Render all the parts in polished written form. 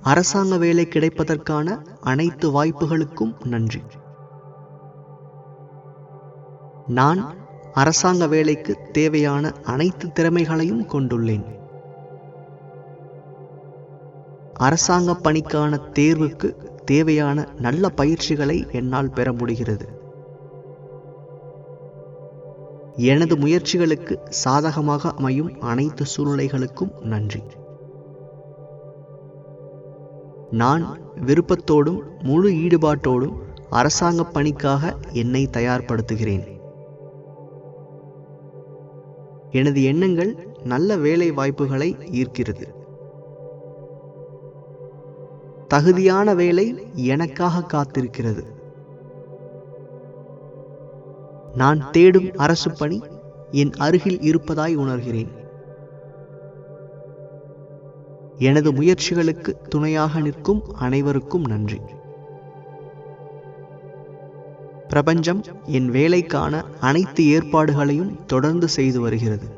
அரசாங்க வேலை கிடைப்பதற்கான அனைத்து வாய்ப்புகளுக்கும் நன்றி. நான் அரசாங்க வேலைக்கு தேவையான அனைத்து திறமைகளையும் கொண்டுள்ளேன். அரசாங்க பணிக்கான தேர்வுக்கு தேவையான நல்ல பயிற்சிகளை என்னால் பெற முடிகிறது. எனது முயற்சிகளுக்கு சாதகமாக அமையும் அனைத்து சூழ்நிலைகளுக்கும் நன்றி. நான் விருப்பத்தோடும் முழு ஈடுபாட்டோடும் அரசாங்க பணிக்காக என்னை தயார்படுத்துகிறேன். எனது எண்ணங்கள் நல்ல வேலை வாய்ப்புகளை ஈர்க்கிறது. தகுதியான வேலை எனக்காக காத்திருக்கிறது. நான் தேடும் அரசு பணி என் அருகில் இருப்பதாய் உணர்கிறேன். எனது முயற்சிகளுக்கு துணையாக நிற்கும் அனைவருக்கும் நன்றி. பிரபஞ்சம் என் வேலைக்கான அனைத்து ஏற்பாடுகளையும் தொடர்ந்து செய்து வருகிறது.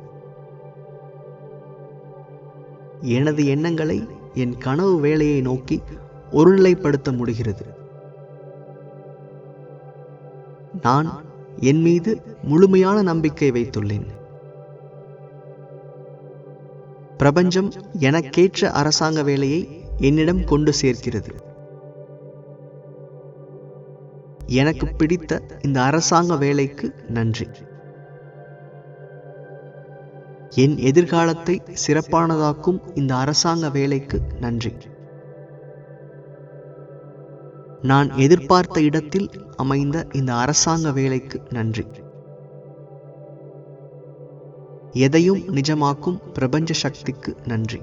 எனது எண்ணங்களை என் கனவு வேலையை நோக்கி ஒருநிலைப்படுத்த முடிகிறது. நான் என் மீது முழுமையான நம்பிக்கை வைத்துள்ளேன். பிரபஞ்சம் எனக்கேற்ற அரசாங்க வேலையை என்னிடம் கொண்டு சேர்க்கிறது. எனக்கு பிடித்த இந்த அரசாங்க வேலைக்கு நன்றி. என் எதிர்காலத்தை சிறப்பானதாக்கும் இந்த அரசாங்க வேலைக்கு நன்றி. நான் எதிர்பார்த்த இடத்தில் அமைந்த இந்த அரசாங்க வேலைக்கு நன்றி. எதையும் நிஜமாக்கும் பிரபஞ்ச சக்திக்கு நன்றி.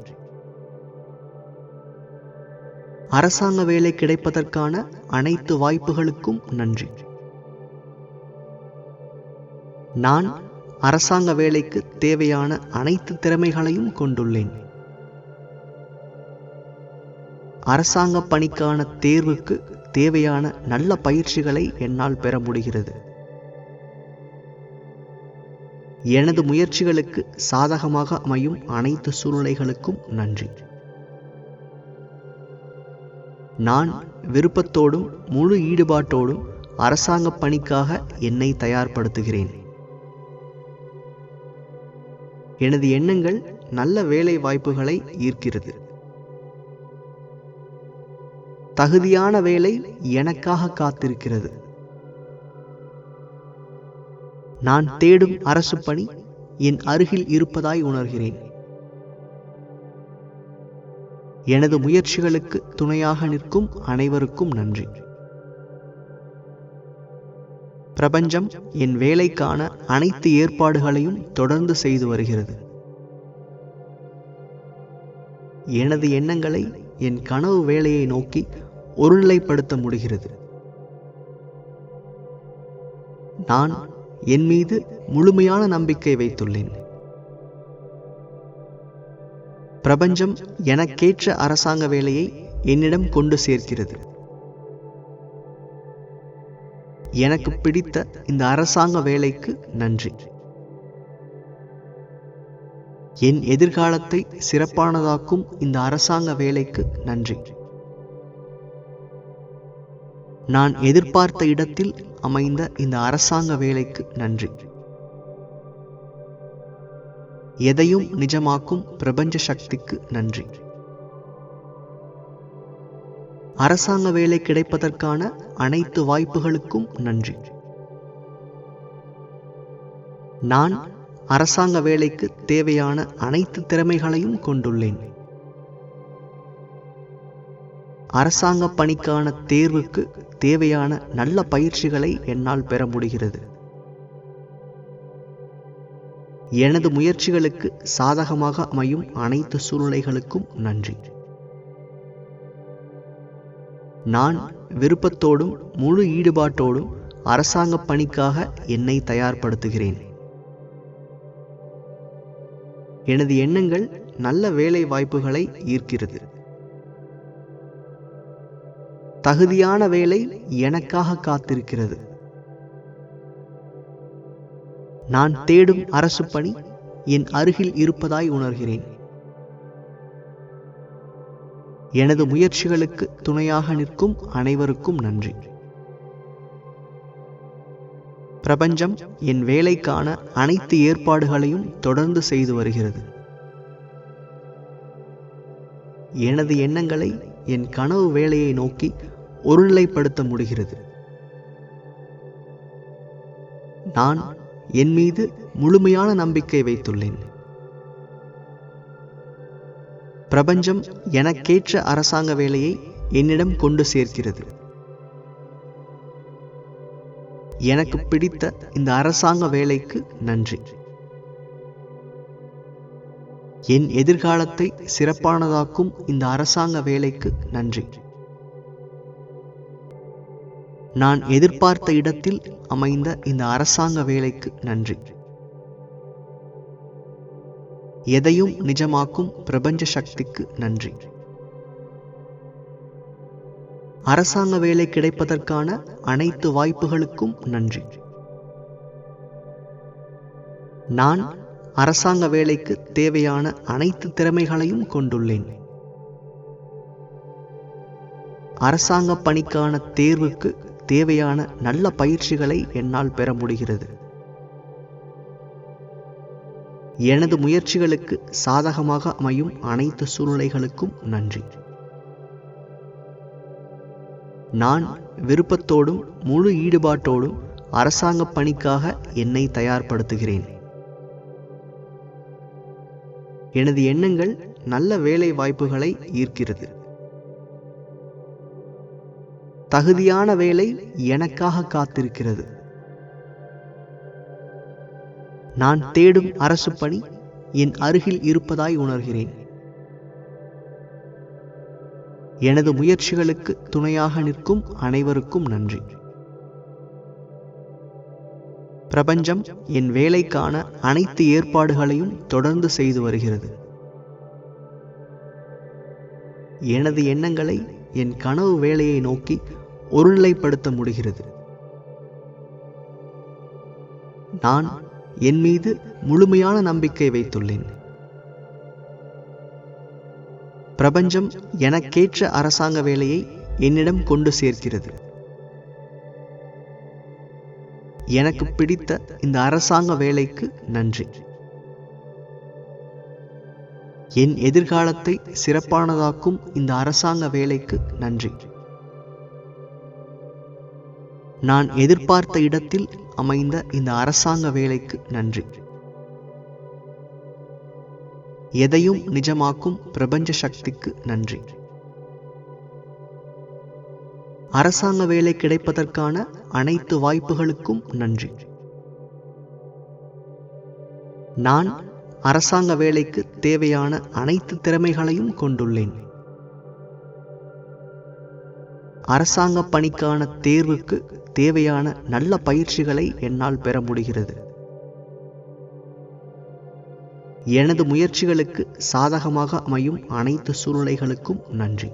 அரசாங்க வேலை கிடைப்பதற்கான அனைத்து வாய்ப்புகளுக்கும் நன்றி. நான் அரசாங்க வேலைக்கு தேவையான அனைத்து திறமைகளையும் கொண்டுள்ளேன். அரசாங்க பணிக்கான தேர்வுக்கு தேவையான நல்ல பயிற்சிகளை என்னால் பெற முடிகிறது. எனது முயற்சிகளுக்கு சாதகமாக அமையும் அனைத்து சூழ்நிலைகளுக்கும் நன்றி. நான் விருப்பத்தோடும் முழு ஈடுபாட்டோடும் அரசாங்க பணிக்காக என்னை தயார்படுத்துகிறேன். எனது எண்ணங்கள் நல்ல வேலை வாய்ப்புகளை ஈர்க்கிறது. தகுதியான வேலை எனக்காக காத்திருக்கிறது. நான் தேடும் அரசு பணி என் அருகில் இருப்பதாய் உணர்கிறேன். எனது முயற்சிகளுக்கு துணையாக நிற்கும் அனைவருக்கும் நன்றி. பிரபஞ்சம் என் வேலைக்கான அனைத்து ஏற்பாடுகளையும் தொடர்ந்து செய்து வருகிறது. எனது எண்ணங்களை என் கனவு வேலையை நோக்கி ஒருநிலைப்படுத்த முடிகிறது. நான் என் மீது முழுமையான நம்பிக்கை வைத்துள்ளேன். பிரபஞ்சம் எனக்கேற்ற அரசாங்க வேலையை என்னிடம் கொண்டு சேர்க்கிறது. எனக்கு பிடித்த இந்த அரசாங்க வேலைக்கு நன்றி. என் எதிர்காலத்தை சிறப்பானதாக்கும் இந்த அரசாங்க வேலைக்கு நன்றி. நான் எதிர்பார்த்த இடத்தில் அமைந்த இந்த அரசாங்க வேலைக்கு நன்றி. எதையும் நிஜமாக்கும் பிரபஞ்ச சக்திக்கு நன்றி. அரசாங்க வேலை கிடைப்பதற்கான அனைத்து வாய்ப்புகளுக்கும் நன்றி. நான் அரசாங்க வேலைக்கு தேவையான அனைத்து திறமைகளையும் கொண்டுள்ளேன். அரசாங்க பணிக்கான தேர்வுக்கு தேவையான நல்ல பயிற்சிகளை என்னால் பெற முடிகிறது. எனது முயற்சிகளுக்கு சாதகமாக அமையும் அனைத்து சூழ்நிலைகளுக்கும் நன்றி. நான் விருப்பத்தோடும் முழு ஈடுபாட்டோடும் அரசாங்க பணிக்காக என்னை தயார்படுத்துகிறேன். எனது எண்ணங்கள் நல்ல வேலை வாய்ப்புகளை ஈர்க்கிறது. தகுதியான வேலை எனக்காக காத்திருக்கிறது. நான் தேடும் அரசு பணி என் அருகில் இருப்பதாய் உணர்கிறேன். எனது முயற்சிகளுக்கு துணையாக நிற்கும் அனைவருக்கும் நன்றி. பிரபஞ்சம் என் வேலைக்கான அனைத்து ஏற்பாடுகளையும் தொடர்ந்து செய்து வருகிறது. எனது எண்ணங்களை என் கனவு வேலையை நோக்கி ஒருநிலைப்படுத்த முடிகிறது. நான் என் மீது முழுமையான நம்பிக்கை வைத்துள்ளேன். பிரபஞ்சம் எனக்கேற்ற அரசாங்க வேலையை என்னிடம் கொண்டு சேர்க்கிறது. எனக்கு பிடித்த இந்த அரசாங்க வேலைக்கு நன்றி. என் எதிர்காலத்தை சிறப்பானதாக்கும் இந்த அரசாங்க வேலைக்கு நன்றி. நான் எதிர்பார்த்த இடத்தில் அமைந்த இந்த அரசாங்க வேலைக்கு நன்றி. எதையும் நிஜமாக்கும் பிரபஞ்ச சக்திக்கு நன்றி. அரசாங்க வேலை கிடைப்பதற்கான அனைத்து வாய்ப்புகளுக்கும் நன்றி. நான் அரசாங்க வேலைக்கு தேவையான அனைத்து திறமைகளையும் கொண்டுள்ளேன். அரசாங்க பணிக்கான தேர்வுக்கு தேவையான நல்ல பயிற்சிகளை என்னால் பெற முடிகிறது. எனது முயற்சிகளுக்கு சாதகமாக அமையும் அனைத்து சூழ்நிலைகளுக்கும் நன்றி. நான் விருப்பத்தோடும் முழு ஈடுபாட்டோடும் அரசாங்க பணிக்காக என்னை தயார்படுத்துகிறேன். எனது எண்ணங்கள் நல்ல வேலை வாய்ப்புகளை ஈர்க்கிறது. தகுதியான வேலை எனக்காக காத்திருக்கிறது. நான் தேடும் அரசு பணி என் அருகில் இருப்பதாய் உணர்கிறேன். எனது முயற்சிகளுக்கு துணையாக நிற்கும் அனைவருக்கும் நன்றி. பிரபஞ்சம் என் வேலைக்கான அனைத்து ஏற்பாடுகளையும் தொடர்ந்து செய்து வருகிறது. எனது எண்ணங்களை என் கனவு வேலையை நோக்கி ஒருநிலைப்படுத்த முடிகிறது. நான் என் மீது முழுமையான நம்பிக்கை வைத்துள்ளேன். பிரபஞ்சம் எனக்கேற்ற அரசாங்க வேலையை என்னிடம் கொண்டு சேர்க்கிறது. எனக்கு பிடித்த இந்த அரசாங்க வேலைக்கு நன்றி. என் எதிர்காலத்தை சிறப்பானதாக்கும் இந்த அரசாங்க வேலைக்கு நன்றி. நான் எதிர்பார்த்த இடத்தில் அமைந்த இந்த அரசாங்க வேலைக்கு நன்றி. எதையும் நிஜமாக்கும் பிரபஞ்ச சக்திக்கு நன்றி. அரசாங்க வேலை கிடைப்பதற்கான அனைத்து வாய்ப்புகளுக்கும் நன்றி. நான் அரசாங்க வேலைக்கு தேவையான அனைத்து திறமைகளையும் கொண்டுள்ளேன். அரசாங்க பணிக்கான தேர்வுக்கு தேவையான நல்ல பயிற்சிகளை என்னால் பெற முடிகிறது. எனது முயற்சிகளுக்கு சாதகமாக அமையும் அனைத்து சூழ்நிலைகளுக்கும் நன்றி.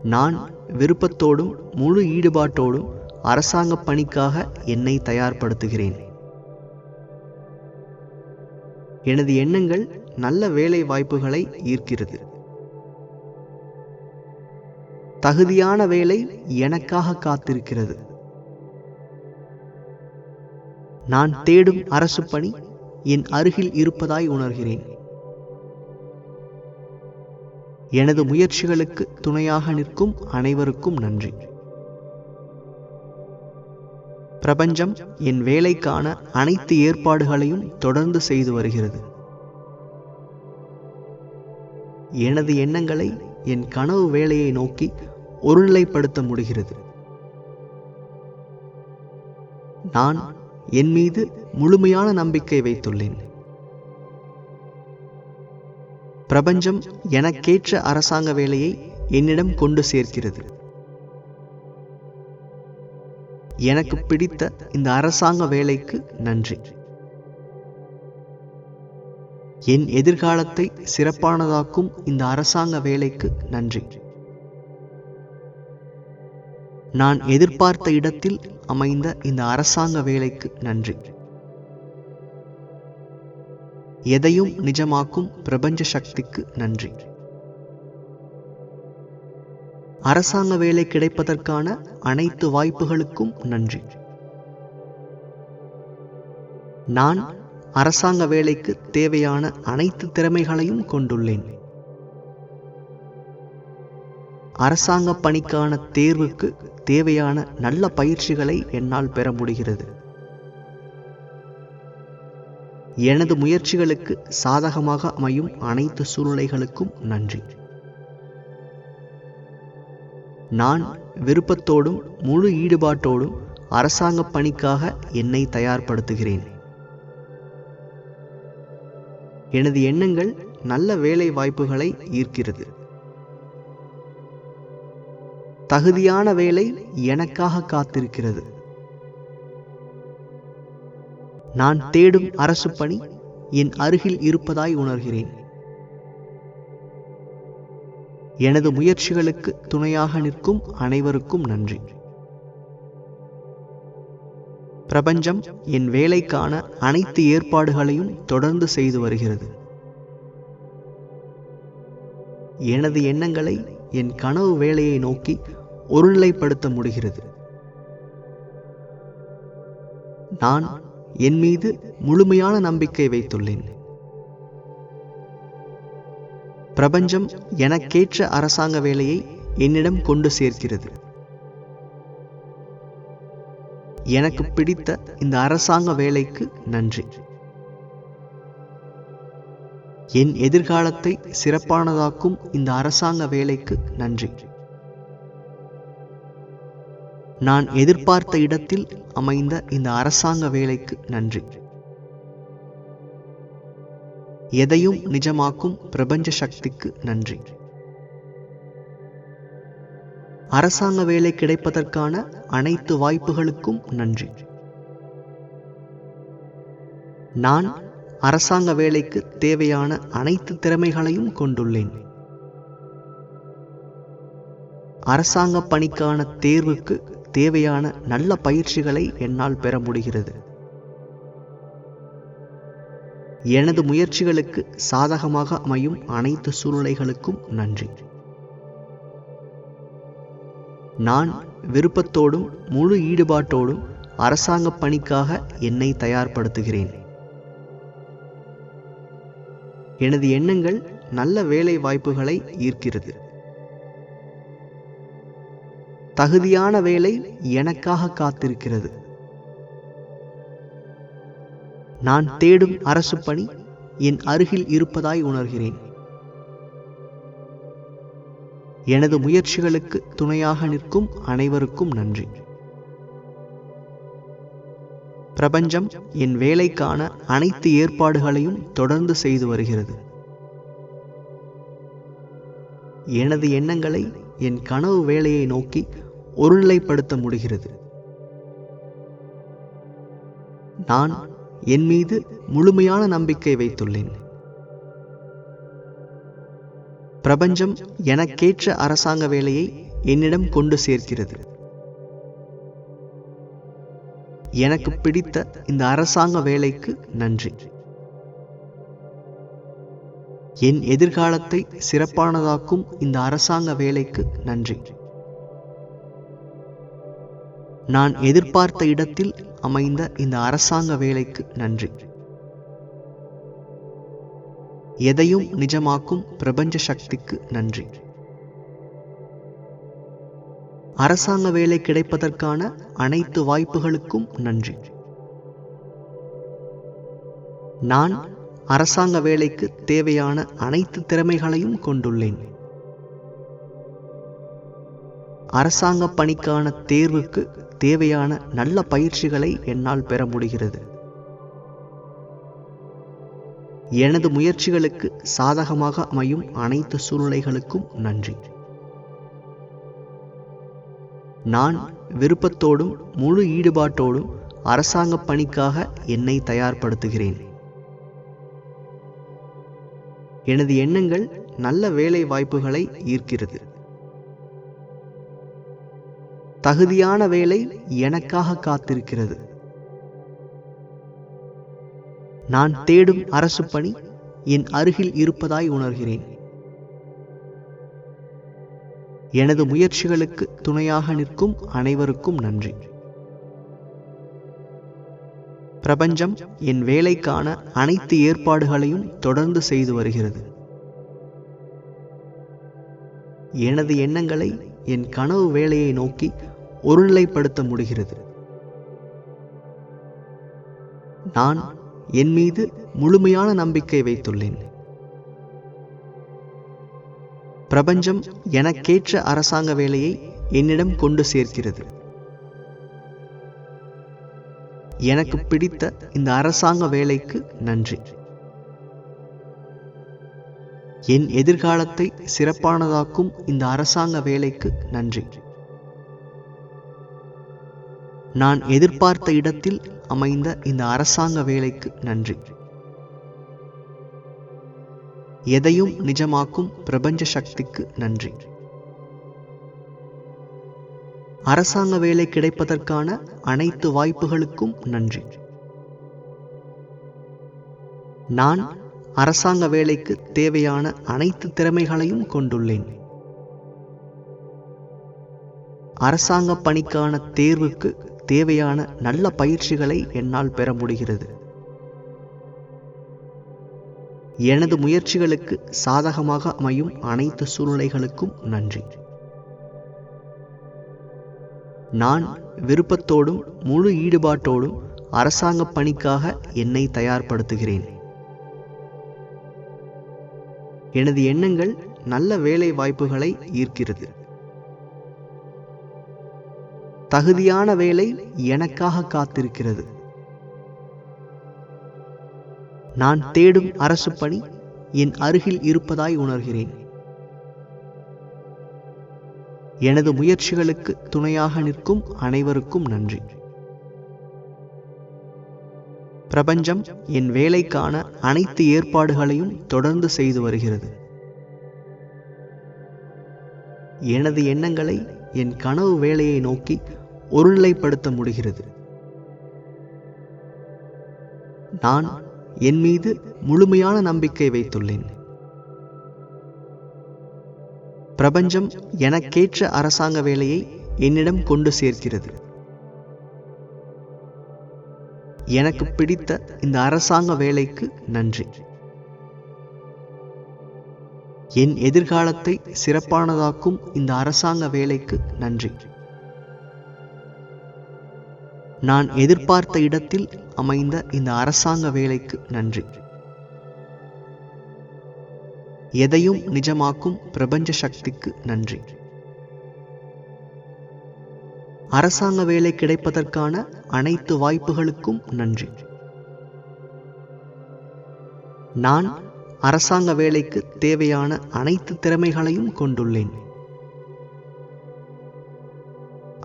நான் விருப்பத்தோடும் முழு ஈடுபாட்டோடும் அரசாங்க பணிக்காக என்னை தயார்படுத்துகிறேன். எனது எண்ணங்கள் நல்ல வேலை வாய்ப்புகளை ஈர்க்கிறது. தகுதியான வேலை எனக்காக காத்திருக்கிறது. நான் தேடும் அரசு பணி என் அருகில் இருப்பதாய் உணர்கிறேன். எனது முயற்சிகளுக்கு துணையாக நிற்கும் அனைவருக்கும் நன்றி. பிரபஞ்சம் என் வேலைக்கான அனைத்து ஏற்பாடுகளையும் தொடர்ந்து செய்து வருகிறது. எனது எண்ணங்களை என் கனவு வேலையை நோக்கி ஒருநிலைப்படுத்த முடிகிறது. நான் என் மீது முழுமையான நம்பிக்கை வைத்துள்ளேன். பிரபஞ்சம் எனக்கேற்ற அரசாங்க வேலையை என்னிடம் கொண்டு சேர்க்கிறது. எனக்கு பிடித்த இந்த அரசாங்க வேலைக்கு நன்றி. என் எதிர்காலத்தை சிறப்பானதாக்கும் இந்த அரசாங்க வேலைக்கு நன்றி. நான் எதிர்பார்த்த இடத்தில் அமைந்த இந்த அரசாங்க வேலைக்கு நன்றி. எதையும் நிஜமாக்கும் பிரபஞ்ச சக்திக்கு நன்றி. அரசாங்க வேலை கிடைப்பதற்கான அனைத்து வாய்ப்புகளுக்கும் நன்றி. நான் அரசாங்க வேலைக்கு தேவையான அனைத்து திறமைகளையும் கொண்டுள்ளேன். அரசாங்க பணிக்கான தேர்வுக்கு தேவையான நல்ல பயிற்சிகளை என்னால் பெற முடிகிறது. எனது முயற்சிகளுக்கு சாதகமாக அமையும் அனைத்து சூழ்நிலைகளுக்கும் நன்றி. நான் விருப்பத்தோடும் முழு ஈடுபாட்டோடும் அரசாங்க பணிக்காக என்னை தயார்படுத்துகிறேன். எனது எண்ணங்கள் நல்ல வேலை வாய்ப்புகளை ஈர்க்கிறது. தகுதியான வேலை எனக்காக காத்திருக்கிறது. நான் தேடும் அரசு பணி என் அருகில் இருப்பதாய் உணர்கிறேன். எனது முயற்சிகளுக்கு துணையாக நிற்கும் அனைவருக்கும் நன்றி. பிரபஞ்சம் என் வேலைக்கான அனைத்து ஏற்பாடுகளையும் தொடர்ந்து செய்து வருகிறது. எனது எண்ணங்களை என் கனவு வேலையை நோக்கி ஒருநிலைப்படுத்த முடிகிறது. நான் என் மீது முழுமையான நம்பிக்கை வைத்துள்ளேன். பிரபஞ்சம் எனக்கேற்ற அரசாங்க வேலையை என்னிடம் கொண்டு சேர்க்கிறது. எனக்கு பிடித்த இந்த அரசாங்க வேலைக்கு நன்றி. என் எதிர்காலத்தை சிறப்பானதாக்கும் இந்த அரசாங்க வேலைக்கு நன்றி. நான் எதிர்பார்த்த இடத்தில் அமைந்த இந்த அரசாங்க வேலைக்கு நன்றி. எதையும் நிஜமாக்கும் பிரபஞ்ச சக்திக்கு நன்றி. அரசாங்க வேலை கிடைப்பதற்கான அனைத்து வாய்ப்புகளுக்கும் நன்றி. நான் அரசாங்க வேலைக்கு தேவையான அனைத்து திறமைகளையும் கொண்டுள்ளேன். அரசாங்க பணிக்கான தேர்வுக்கு தேவையான நல்ல பயிற்சிகளை என்னால் பெற முடிகிறது. எனது முயற்சிகளுக்கு சாதகமாக அமையும் அனைத்து சூழ்நிலைகளுக்கும் நன்றி. நான் விருப்பத்தோடும் முழு ஈடுபாட்டோடும் அரசாங்க பணிக்காக என்னை தயார்படுத்துகிறேன். எனது எண்ணங்கள் நல்ல வேலை வாய்ப்புகளை ஈர்க்கிறது. தகுதியான வேலை எனக்காக காத்திருக்கிறது. நான் தேடும் அரசு பணி என் அருகில் இருப்பதாய் உணர்கிறேன். எனது முயற்சிகளுக்கு துணையாக நிற்கும் அனைவருக்கும் நன்றி. பிரபஞ்சம் என் வேலைக்கான அனைத்து ஏற்பாடுகளையும் தொடர்ந்து செய்து வருகிறது. எனது எண்ணங்களை என் கனவு வேலையை நோக்கி ஒருநிலைப்படுத்த முடிகிறது. நான் என் மீது முழுமையான நம்பிக்கை வைத்துள்ளேன். பிரபஞ்சம் எனக்கேற்ற அரசாங்க வேலையை என்னிடம் கொண்டு சேர்க்கிறது. எனக்கு பிடித்த இந்த அரசாங்க வேலைக்கு நன்றி. என் எதிர்காலத்தை சிறப்பானதாக்கும் இந்த அரசாங்க வேலைக்கு நன்றி. நான் எதிர்பார்த்த இடத்தில் அமைந்த இந்த அரசாங்க வேலைக்கு நன்றி. எதையும் நிஜமாக்கும் பிரபஞ்ச சக்திக்கு நன்றி. அரசாங்க வேலை கிடைப்பதற்கான அனைத்து வாய்ப்புகளுக்கும் நன்றி. நான் அரசாங்க வேலைக்கு தேவையான அனைத்து திறமைகளையும் கொண்டுள்ளேன். அரசாங்க பணிக்கான தேர்வுக்கு தேவையான நல்ல பயிற்சிகளை என்னால் பெற முடிகிறது. எனது முயற்சிகளுக்கு சாதகமாக அமையும் அனைத்து சூழ்நிலைகளுக்கும் நன்றி. நான் விருப்பத்தோடும் முழு ஈடுபாட்டோடும் அரசாங்க பணிக்காக என்னை தயார்படுத்துகிறேன். எனது எண்ணங்கள் நல்ல வேலை வாய்ப்புகளை ஈர்க்கிறது. தகுதியான வேலை எனக்காக காத்திருக்கிறது. நான் தேடும் அரசு பணி என் அருகில் இருப்பதாய் உணர்கிறேன். எனது முயற்சிகளுக்கு துணையாக நிற்கும் அனைவருக்கும் நன்றி. பிரபஞ்சம் என் வேலைக்கான அனைத்து ஏற்பாடுகளையும் தொடர்ந்து செய்து வருகிறது. எனது எண்ணங்களை என் கனவு வேலையை நோக்கி ஒருநிலைப்படுத்த முடிகிறது. நான் என் மீது முழுமையான நம்பிக்கை வைத்துள்ளேன். பிரபஞ்சம் எனக்கேற்ற அரசாங்க வேலையை என்னிடம் கொண்டு சேர்க்கிறது. எனக்கு பிடித்த இந்த அரசாங்க வேலைக்கு நன்றி. என் எதிர்காலத்தை சிறப்பானதாக்கும் இந்த அரசாங்க வேலைக்கு நன்றி. நான் எதிர்பார்த்த இடத்தில் அமைந்த இந்த அரசாங்க வேலைக்கு நன்றி. எதையும் நிஜமாக்கும் பிரபஞ்ச சக்திக்கு நன்றி. அரசாங்க வேலை கிடைப்பதற்கான அனைத்து வாய்ப்புகளுக்கும் நன்றி. நான் அரசாங்க வேலைக்கு தேவையான அனைத்து திறமைகளையும் கொண்டுள்ளேன். அரசாங்க பணிக்கான தேர்வுக்கு தேவையான நல்ல பயிற்சிகளை என்னால் பெற முடிகிறது. எனது முயற்சிகளுக்கு சாதகமாக அமையும் அனைத்து சூழ்நிலைகளுக்கும் நன்றி. நான் விருப்பத்தோடும் முழு ஈடுபாட்டோடும் அரசாங்க பணிக்காக என்னை தயார்படுத்துகிறேன். எனது எண்ணங்கள் நல்ல வேலை வாய்ப்புகளை ஈர்க்கிறது. தகுதியான வேலை எனக்காக காத்திருக்கிறது. நான் தேடும் அரசு பணி என் அருகில் இருப்பதாய் உணர்கிறேன். எனது முயற்சிகளுக்கு துணையாக நிற்கும் அனைவருக்கும் நன்றி. பிரபஞ்சம் என் வேலைக்கான அனைத்து ஏற்பாடுகளையும் தொடர்ந்து செய்து வருகிறது. எனது எண்ணங்களை என் கனவு வேலையை நோக்கி ஒருநிலைப்படுத்த முடிகிறது. நான் என் மீது முழுமையான நம்பிக்கை வைத்துள்ளேன். பிரபஞ்சம் எனக்கேற்ற அரசாங்க வேலையை என்னிடம் கொண்டு சேர்க்கிறது. எனக்கு பிடித்த இந்த அரசாங்க வேலைக்கு நன்றி. என் எதிர்காலத்தை சிறப்பானதாக்கும் இந்த அரசாங்க வேலைக்கு நன்றி. நான் எதிர்பார்த்த இடத்தில் அமைந்த இந்த அரசாங்க வேலைக்கு நன்றி. எதையும் நிஜமாக்கும் பிரபஞ்ச சக்திக்கு நன்றி. அரசாங்க வேலை கிடைப்பதற்கான அனைத்து வாய்ப்புகளுக்கும் நன்றி. நான் அரசாங்க வேலைக்கு தேவையான அனைத்து திறமைகளையும் கொண்டுள்ளேன்.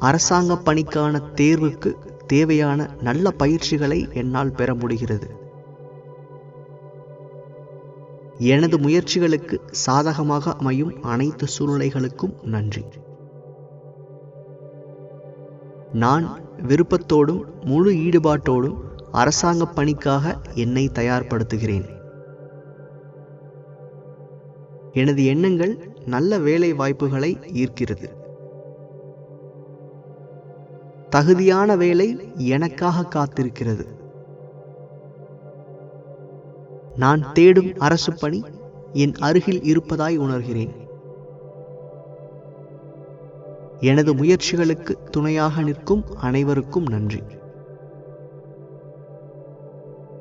அரசாங்க பணிக்கான தேர்வுக்கு தேவையான நல்ல பயிற்சிகளை என்னால் பெற முடிகிறது. எனது முயற்சிகளுக்கு சாதகமாக அமையும் அனைத்து சூழ்நிலைகளுக்கும் நன்றி. நான் விருப்பத்தோடும் முழு ஈடுபாட்டோடும் அரசாங்க பணிக்காக என்னை தயார்படுத்துகிறேன். எனது எண்ணங்கள் நல்ல வேலை வாய்ப்புகளை ஈர்க்கிறது. தகுதியான வேலை எனக்காக காத்திருக்கிறது. நான் தேடும் அரசு பணி என் அருகில் இருப்பதாய் உணர்கிறேன். எனது முயற்சிகளுக்கு துணையாக நிற்கும் அனைவருக்கும் நன்றி.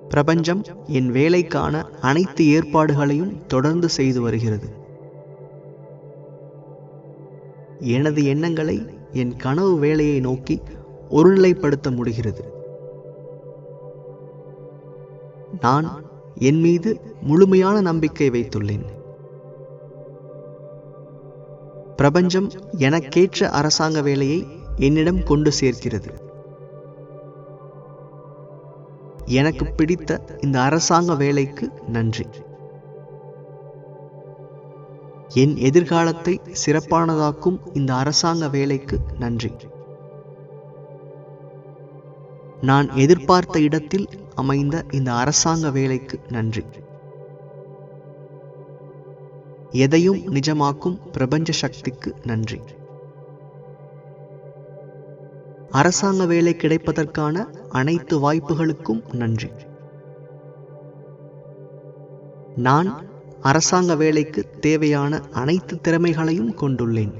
பிரபஞ்சம் என் வேலைக்கான அனைத்து ஏற்பாடுகளையும் தொடர்ந்து செய்து வருகிறது. எனது எண்ணங்களை என் கனவு வேலையை நோக்கி ஒருநிலைப்படுத்த முடிகிறது. நான் என் மீது முழுமையான நம்பிக்கை வைத்துள்ளேன். பிரபஞ்சம் எனக்கேற்ற அரசாங்க வேலையை என்னிடம் கொண்டு சேர்க்கிறது. எனக்கு பிடித்த இந்த அரசாங்க வேலைக்கு நன்றி. என் எதிர்காலத்தை சிறப்பானதாக்கும் இந்த அரசாங்க வேலைக்கு நன்றி. நான் எதிர்பார்த்த இடத்தில் அமைந்த இந்த அரசாங்க வேலைக்கு நன்றி. எதையும் நிஜமாக்கும் பிரபஞ்ச சக்திக்கு நன்றி. அரசாங்க வேலை கிடைப்பதற்கான அனைத்து வாய்ப்புகளுக்கும் நன்றி. நான் அரசாங்க வேலைக்கு தேவையான அனைத்து திறமைகளையும் கொண்டுள்ளேன்.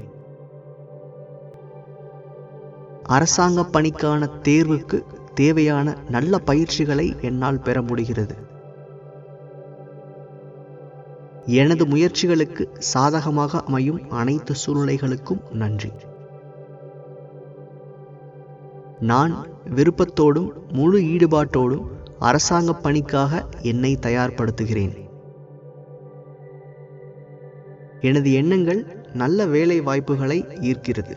அரசாங்க பணிக்கான தேர்வுக்கு தேவையான நல்ல பயிற்சிகளை என்னால் பெற முடிகிறது. எனது முயற்சிகளுக்கு சாதகமாக அமையும் அனைத்து சூழ்நிலைகளுக்கும் நன்றி. நான் விருப்பத்தோடும் முழு ஈடுபாட்டோடும் அரசாங்க பணிக்காக என்னை தயார்படுத்துகிறேன். எனது எண்ணங்கள் நல்ல வேலை வாய்ப்புகளை ஈர்க்கிறது.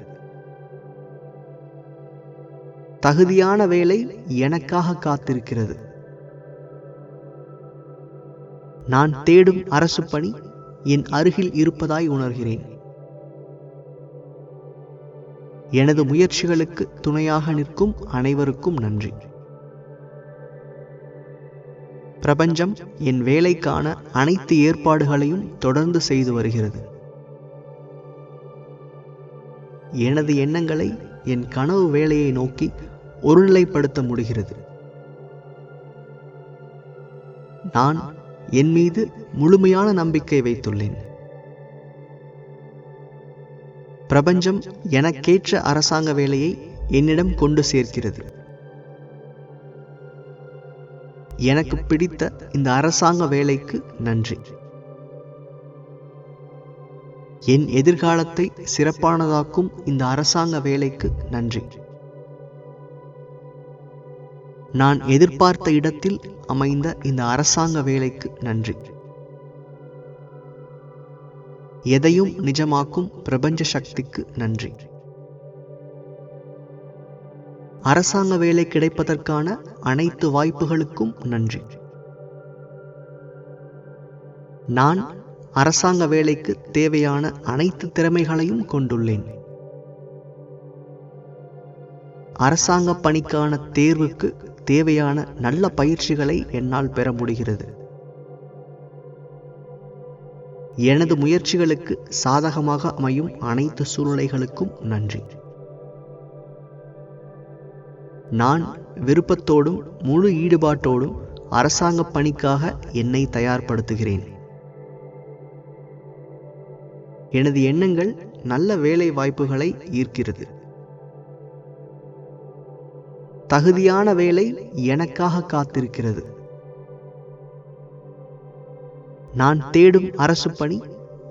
தகுதியான வேலை எனக்காக காத்திருக்கிறது. நான் தேடும் அரசு பணி என் அருகில் இருப்பதாய் உணர்கிறேன். எனது முயற்சிகளுக்கு துணையாக நிற்கும் அனைவருக்கும் நன்றி. பிரபஞ்சம் என் வேலைக்கான அனைத்து ஏற்பாடுகளையும் தொடர்ந்து செய்து வருகிறது. எனது எண்ணங்களை என் கனவு வேலையை நோக்கி ஒருநிலைப்படுத்த முடிகிறது. நான் என் மீது முழுமையான நம்பிக்கை வைத்துள்ளேன். பிரபஞ்சம் எனக்கேற்ற அரசாங்க வேலையை என்னிடம் கொண்டு சேர்க்கிறது. எனக்கு பிடித்த இந்த அரசாங்க வேலைக்கு நன்றி. என் எதிர்காலத்தை சிறப்பானதாக்கும் இந்த அரசாங்க வேலைக்கு நன்றி. நான் எதிர்பார்த்த இடத்தில் அமைந்த இந்த அரசாங்க வேலைக்கு நன்றி. எதையும் நிஜமாக்கும் பிரபஞ்ச சக்திக்கு நன்றி. அரசாங்க வேலை கிடைப்பதற்கான அனைத்து வாய்ப்புகளுக்கும் நன்றி. நான் அரசாங்க வேலைக்கு தேவையான அனைத்து திறமைகளையும் கொண்டுள்ளேன். அரசாங்க பணிக்கான தேர்வுக்கு தேவையான நல்ல பயிற்சிகளை என்னால் பெற முடிகிறது. எனது முயற்சிகளுக்கு சாதகமாக அமையும் அனைத்து சூழ்நிலைகளுக்கும் நன்றி. நான் விருப்பத்தோடும் முழு ஈடுபாட்டோடும் அரசாங்க பணிக்காக என்னை தயார்படுத்துகிறேன். எனது எண்ணங்கள் நல்ல வேலை வாய்ப்புகளை ஈர்க்கிறது. தகுதியான வேலை எனக்காக காத்திருக்கிறது. நான் தேடும் அரசு பணி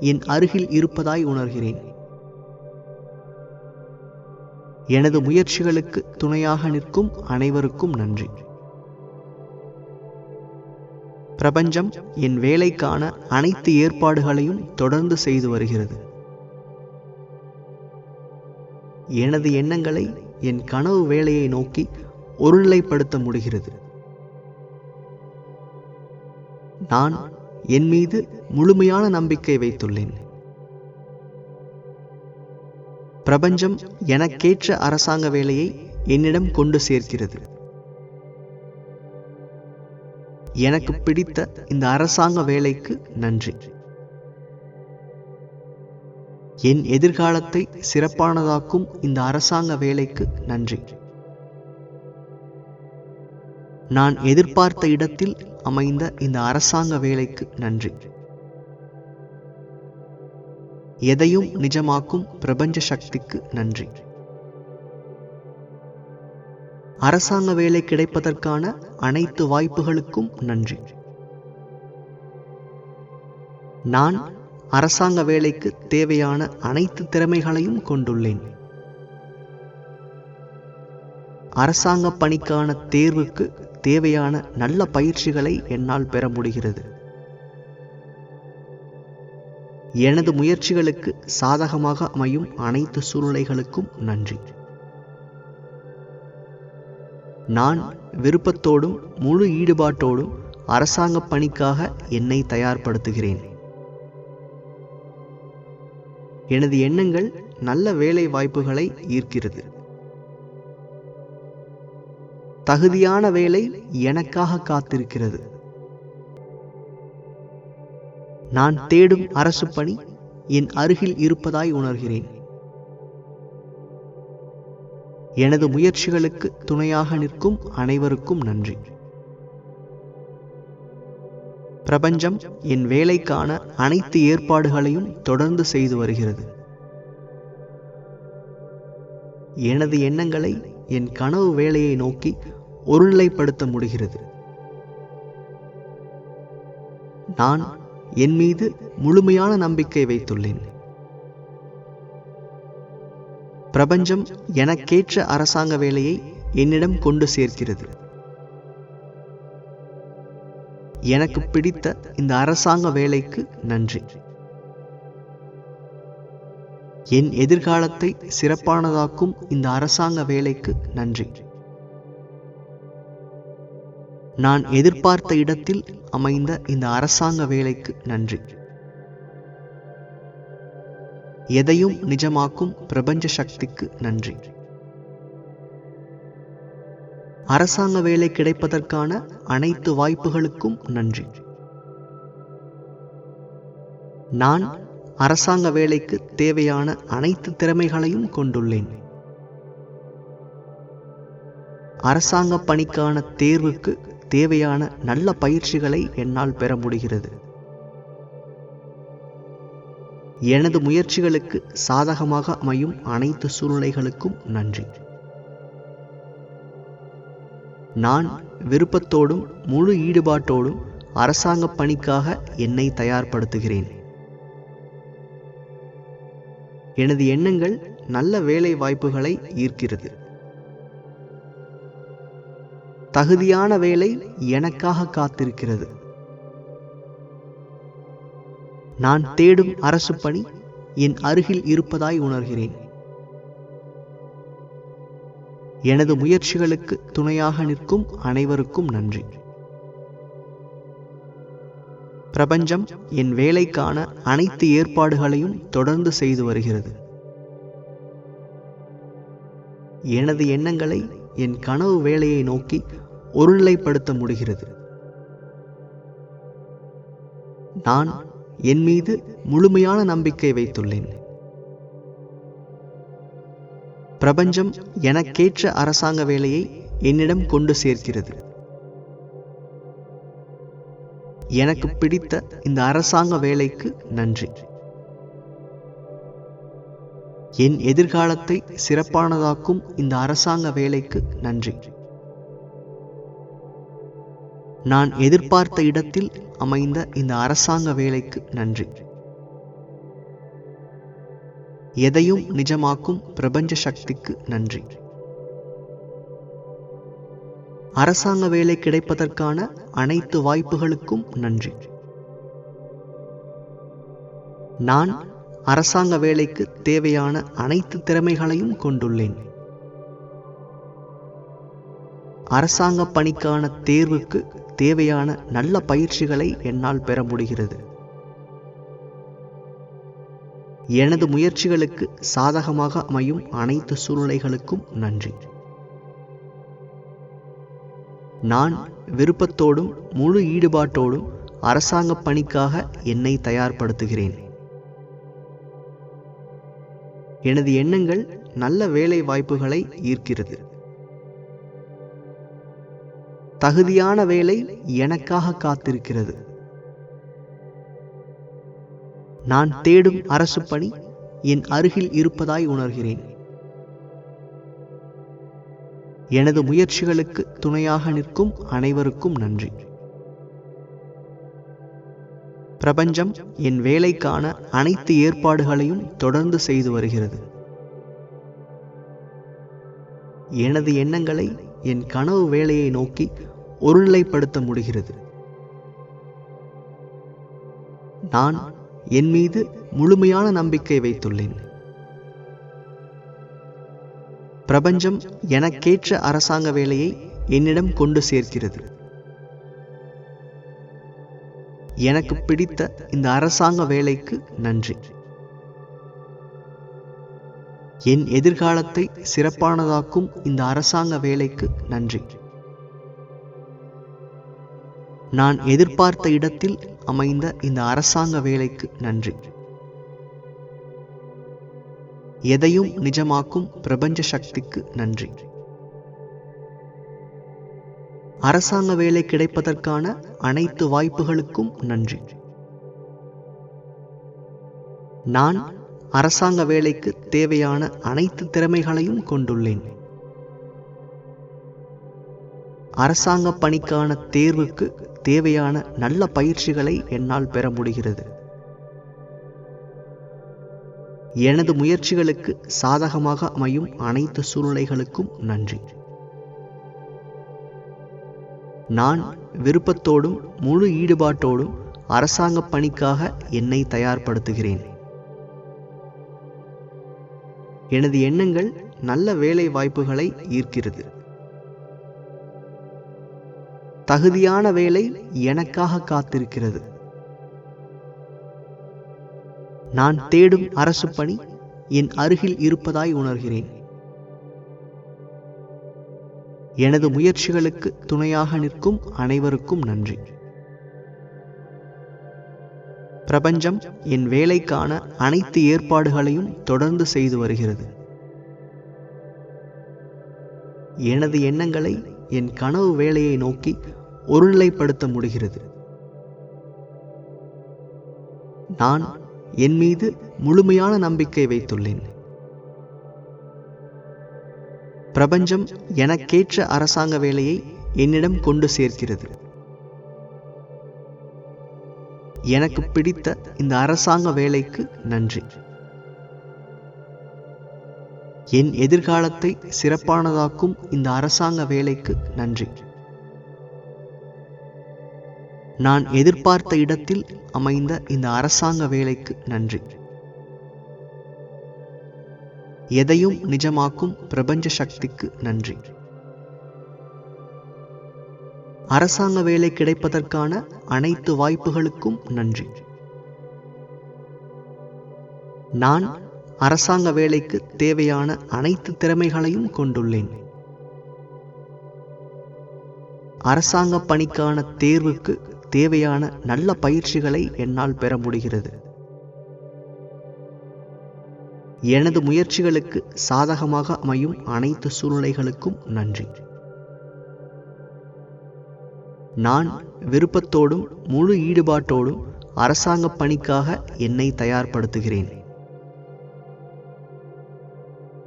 என் அருகில் இருப்பதாய் உணர்கிறேன். எனது முயற்சிகளுக்கு துணையாக நிற்கும் அனைவருக்கும் நன்றி. பிரபஞ்சம் என் வேலைக்கான அனைத்து ஏற்பாடுகளையும் தொடர்ந்து செய்து வருகிறது. எனது எண்ணங்களை என் கனவு வேலையை நோக்கி ஒருநிலைப்படுத்த முடிகிறது. நான் என் மீது முழுமையான நம்பிக்கை வைத்துள்ளேன். பிரபஞ்சம் எனக்கேற்ற அரசாங்க வேலையை என்னிடம் கொண்டு சேர்க்கிறது. எனக்கு பிடித்த இந்த அரசாங்க வேலைக்கு நன்றி. என் எதிர்காலத்தை சிறப்பானதாக்கும் இந்த அரசாங்க வேலைக்கு நன்றி. நான் எதிர்பார்த்த இடத்தில் அமைந்த இந்த அரசாங்க வேலைக்கு நன்றி. எதையும் நிஜமாக்கும் பிரபஞ்ச சக்திக்கு நன்றி. அரசாங்க வேலை கிடைப்பதற்கான அனைத்து வாய்ப்புகளுக்கும் நன்றி. நான் அரசாங்க வேலைக்கு தேவையான அனைத்து திறமைகளையும் கொண்டுள்ளேன். அரசாங்க பணிக்கான தேர்வுக்கு தேவையான நல்ல பயிற்சிகளை என்னால் பெற முடிகிறது. எனது முயற்சிகளுக்கு சாதகமாக அமையும் அனைத்து சூழ்நிலைகளுக்கும் நன்றி. நான் விருப்பத்தோடும் முழு ஈடுபாட்டோடும் அரசாங்க பணிக்காக என்னை தயார்படுத்துகிறேன். எனது எண்ணங்கள் நல்ல வேலை வாய்ப்புகளை ஈர்க்கிறது. தகுதியான வேலை எனக்காக காத்திருக்கிறது. நான் தேடும் அரசு பணி என் அருகில் இருப்பதாய் உணர்கிறேன். எனது முயற்சிகளுக்கு துணையாக நிற்கும் அனைவருக்கும் நன்றி. பிரபஞ்சம் என் வேலைக்கான அனைத்து ஏற்பாடுகளையும் தொடர்ந்து செய்து வருகிறது. எனது எண்ணங்களை என் கனவு வேலையை நோக்கி ஒருநிலைப்படுத்த முடிகிறது. நான் என் மீது முழுமையான நம்பிக்கை வைத்துள்ளேன். பிரபஞ்சம் எனக்கேற்ற அரசாங்க வேலையை என்னிடம் கொண்டு சேர்க்கிறது. எனக்கு பிடித்த இந்த அரசாங்க வேலைக்கு நன்றி. என் எதிர்காலத்தை சிறப்பானதாக்கும் இந்த அரசாங்க வேலைக்கு நன்றி. நான் எதிர்பார்த்த இடத்தில் அமைந்த இந்த அரசாங்க வேலைக்கு நன்றி. எதையும் நிஜமாக்கும் பிரபஞ்ச சக்திக்கு நன்றி. அரசாங்க வேலை கிடைப்பதற்கான அனைத்து வாய்ப்புகளுக்கும் நன்றி. நான் அரசாங்க வேலைக்கு தேவையான அனைத்து திறமைகளையும் கொண்டுள்ளேன். அரசாங்க பணிக்கான தேர்வுக்கு தேவையான நல்ல பயிற்சிகளை என்னால் பெற முடிகிறது. எனது முயற்சிகளுக்கு சாதகமாக அமையும் அனைத்து சூழ்நிலைகளுக்கும் நன்றி. நான் விருப்பத்தோடும் முழு ஈடுபாட்டோடும் அரசாங்க பணிக்காக என்னை தயார்படுத்துகிறேன். எனது எண்ணங்கள் நல்ல வேலை வாய்ப்புகளை ஈர்க்கிறது. தகுதியான வேலை எனக்காக காத்திருக்கிறது. நான் தேடும் அரசு பணி என் அருகில் இருப்பதாய் உணர்கிறேன். எனது முயற்சிகளுக்கு துணையாக நிற்கும் அனைவருக்கும் நன்றி. பிரபஞ்சம் என் வேலைக்கான அனைத்து ஏற்பாடுகளையும் தொடர்ந்து செய்து வருகிறது. எனது எண்ணங்களை என் கனவு வேலையை நோக்கி ஒருநிலைப்படுத்த முடிகிறது. நான் என் மீது முழுமையான நம்பிக்கை வைத்துள்ளேன். பிரபஞ்சம் எனக்கேற்ற அரசாங்க வேலையை என்னிடம் கொண்டு சேர்க்கிறது. எனக்கு பிடித்த இந்த அரசாங்க வேலைக்கு நன்றி. என் எதிர்காலத்தை சிறப்பானதாக்கும் இந்த அரசாங்க வேலைக்கு நன்றி. நான் எதிர்பார்த்த இடத்தில் அமைந்த இந்த அரசாங்க வேலைக்கு நன்றி. எதையும் நிஜமாக்கும் பிரபஞ்ச சக்திக்கு நன்றி. அரசாங்க வேலை கிடைப்பதற்கான அனைத்து வாய்ப்புகளுக்கும் நன்றி. நான் அரசாங்க வேலைக்கு தேவையான அனைத்து திறமைகளையும் கொண்டுள்ளேன். அரசாங்க பணிக்கான தேர்வுக்கு தேவையான நல்ல பயிற்சிகளை என்னால் பெற முடிகிறது. எனது முயற்சிகளுக்கு சாதகமாக அமையும் அனைத்து சூழ்நிலைகளுக்கும் நன்றி. நான் விருப்பத்தோடும் முழு ஈடுபாட்டோடும் அரசாங்க பணிக்காக என்னை தயார்படுத்துகிறேன். எனது எண்ணங்கள் நல்ல வேலை வாய்ப்புகளை ஈர்க்கிறது. தகுதியான வேலை எனக்காக காத்திருக்கிறது. நான் தேடும் அரசு பணி என் அருகில் இருப்பதாய் உணர்கிறேன். எனது முயற்சிகளுக்கு துணையாக நிற்கும் அனைவருக்கும் நன்றி. பிரபஞ்சம் என் வேலைக்கான அனைத்து ஏற்பாடுகளையும் தொடர்ந்து செய்து வருகிறது. எனது எண்ணங்களை என் கனவு வேலையை நோக்கி ஒருநிலைப்படுத்த முடிகிறது. நான் என் மீது முழுமையான நம்பிக்கை வைத்துள்ளேன். பிரபஞ்சம் எனக்கேற்ற அரசாங்க வேலையை என்னிடம் கொண்டு சேர்க்கிறது. எனக்கு பிடித்த இந்த அரசாங்க வேலைக்கு நன்றி. என் எதிர்காலத்தை சிறப்பானதாக்கும் இந்த அரசாங்க வேலைக்கு நன்றி. நான் எதிர்பார்த்த இடத்தில் அமைந்த இந்த அரசாங்க வேலைக்கு நன்றி. எதையும் நிஜமாக்கும் பிரபஞ்ச சக்திக்கு நன்றி. அரசாங்க வேலை கிடைப்பதற்கான அனைத்து வாய்ப்புகளுக்கும் நன்றி. நான் அரசாங்க வேலைக்கு தேவையான அனைத்து திறமைகளையும் கொண்டுள்ளேன். அரசாங்க பணிக்கான தேர்வுக்கு தேவையான நல்ல பயிற்சிகளை என்னால் பெற முடிகிறது. எனது முயற்சிகளுக்கு சாதகமாக அமையும் அனைத்து சூழ்நிலைகளுக்கும் நன்றி. நான் விருப்பத்தோடும் முழு ஈடுபாட்டோடும் அரசாங்க பணிக்காக என்னை தயார்படுத்துகிறேன். எனது எண்ணங்கள் நல்ல வேலை வாய்ப்புகளை ஈர்க்கிறது. தகுதியான வேலை எனக்காக காத்திருக்கிறது. நான் தேடும் அரசு பணி என் அருகில் இருப்பதாய் உணர்கிறேன். எனது முயற்சிகளுக்கு துணையாக நிற்கும் அனைவருக்கும் நன்றி. பிரபஞ்சம் என் வேலைக்கான அனைத்து ஏற்பாடுகளையும் தொடர்ந்து செய்து வருகிறது. எனது எண்ணங்களை என் கனவு வேலையை நோக்கி ஒருநிலைப்படுத்த முடிகிறது. நான் என் மீது முழுமையான நம்பிக்கை வைத்துள்ளேன். பிரபஞ்சம் எனக்கேற்ற அரசாங்க வேலையை என்னிடம் கொண்டு சேர்க்கிறது. எனக்கு பிடித்த இந்த அரசாங்க வேலைக்கு நன்றி. என் எதிர்காலத்தை சிறப்பானதாக்கும் இந்த அரசாங்க வேலைக்கு நன்றி. நான் எதிர்பார்த்த இடத்தில் அமைந்த இந்த அரசாங்க வேலைக்கு நன்றி. எதையும் நிஜமாக்கும் பிரபஞ்ச சக்திக்கு நன்றி. அரசாங்க வேலை கிடைப்பதற்கான அனைத்து வாய்ப்புகளுக்கும் நன்றி. நான் அரசாங்க வேலைக்கு தேவையான அனைத்து திறமைகளையும் கொண்டுள்ளேன். அரசாங்க பணிக்கான தேர்வுக்கு தேவையான நல்ல பயிற்சிகளை என்னால் பெற முடிகிறது. எனது முயற்சிகளுக்கு சாதகமாக அமையும் அனைத்து சூழ்நிலைகளுக்கும் நன்றி. நான் விருப்பத்தோடும் முழு ஈடுபாட்டோடும் அரசாங்க பணிக்காக என்னை தயார்படுத்துகிறேன்.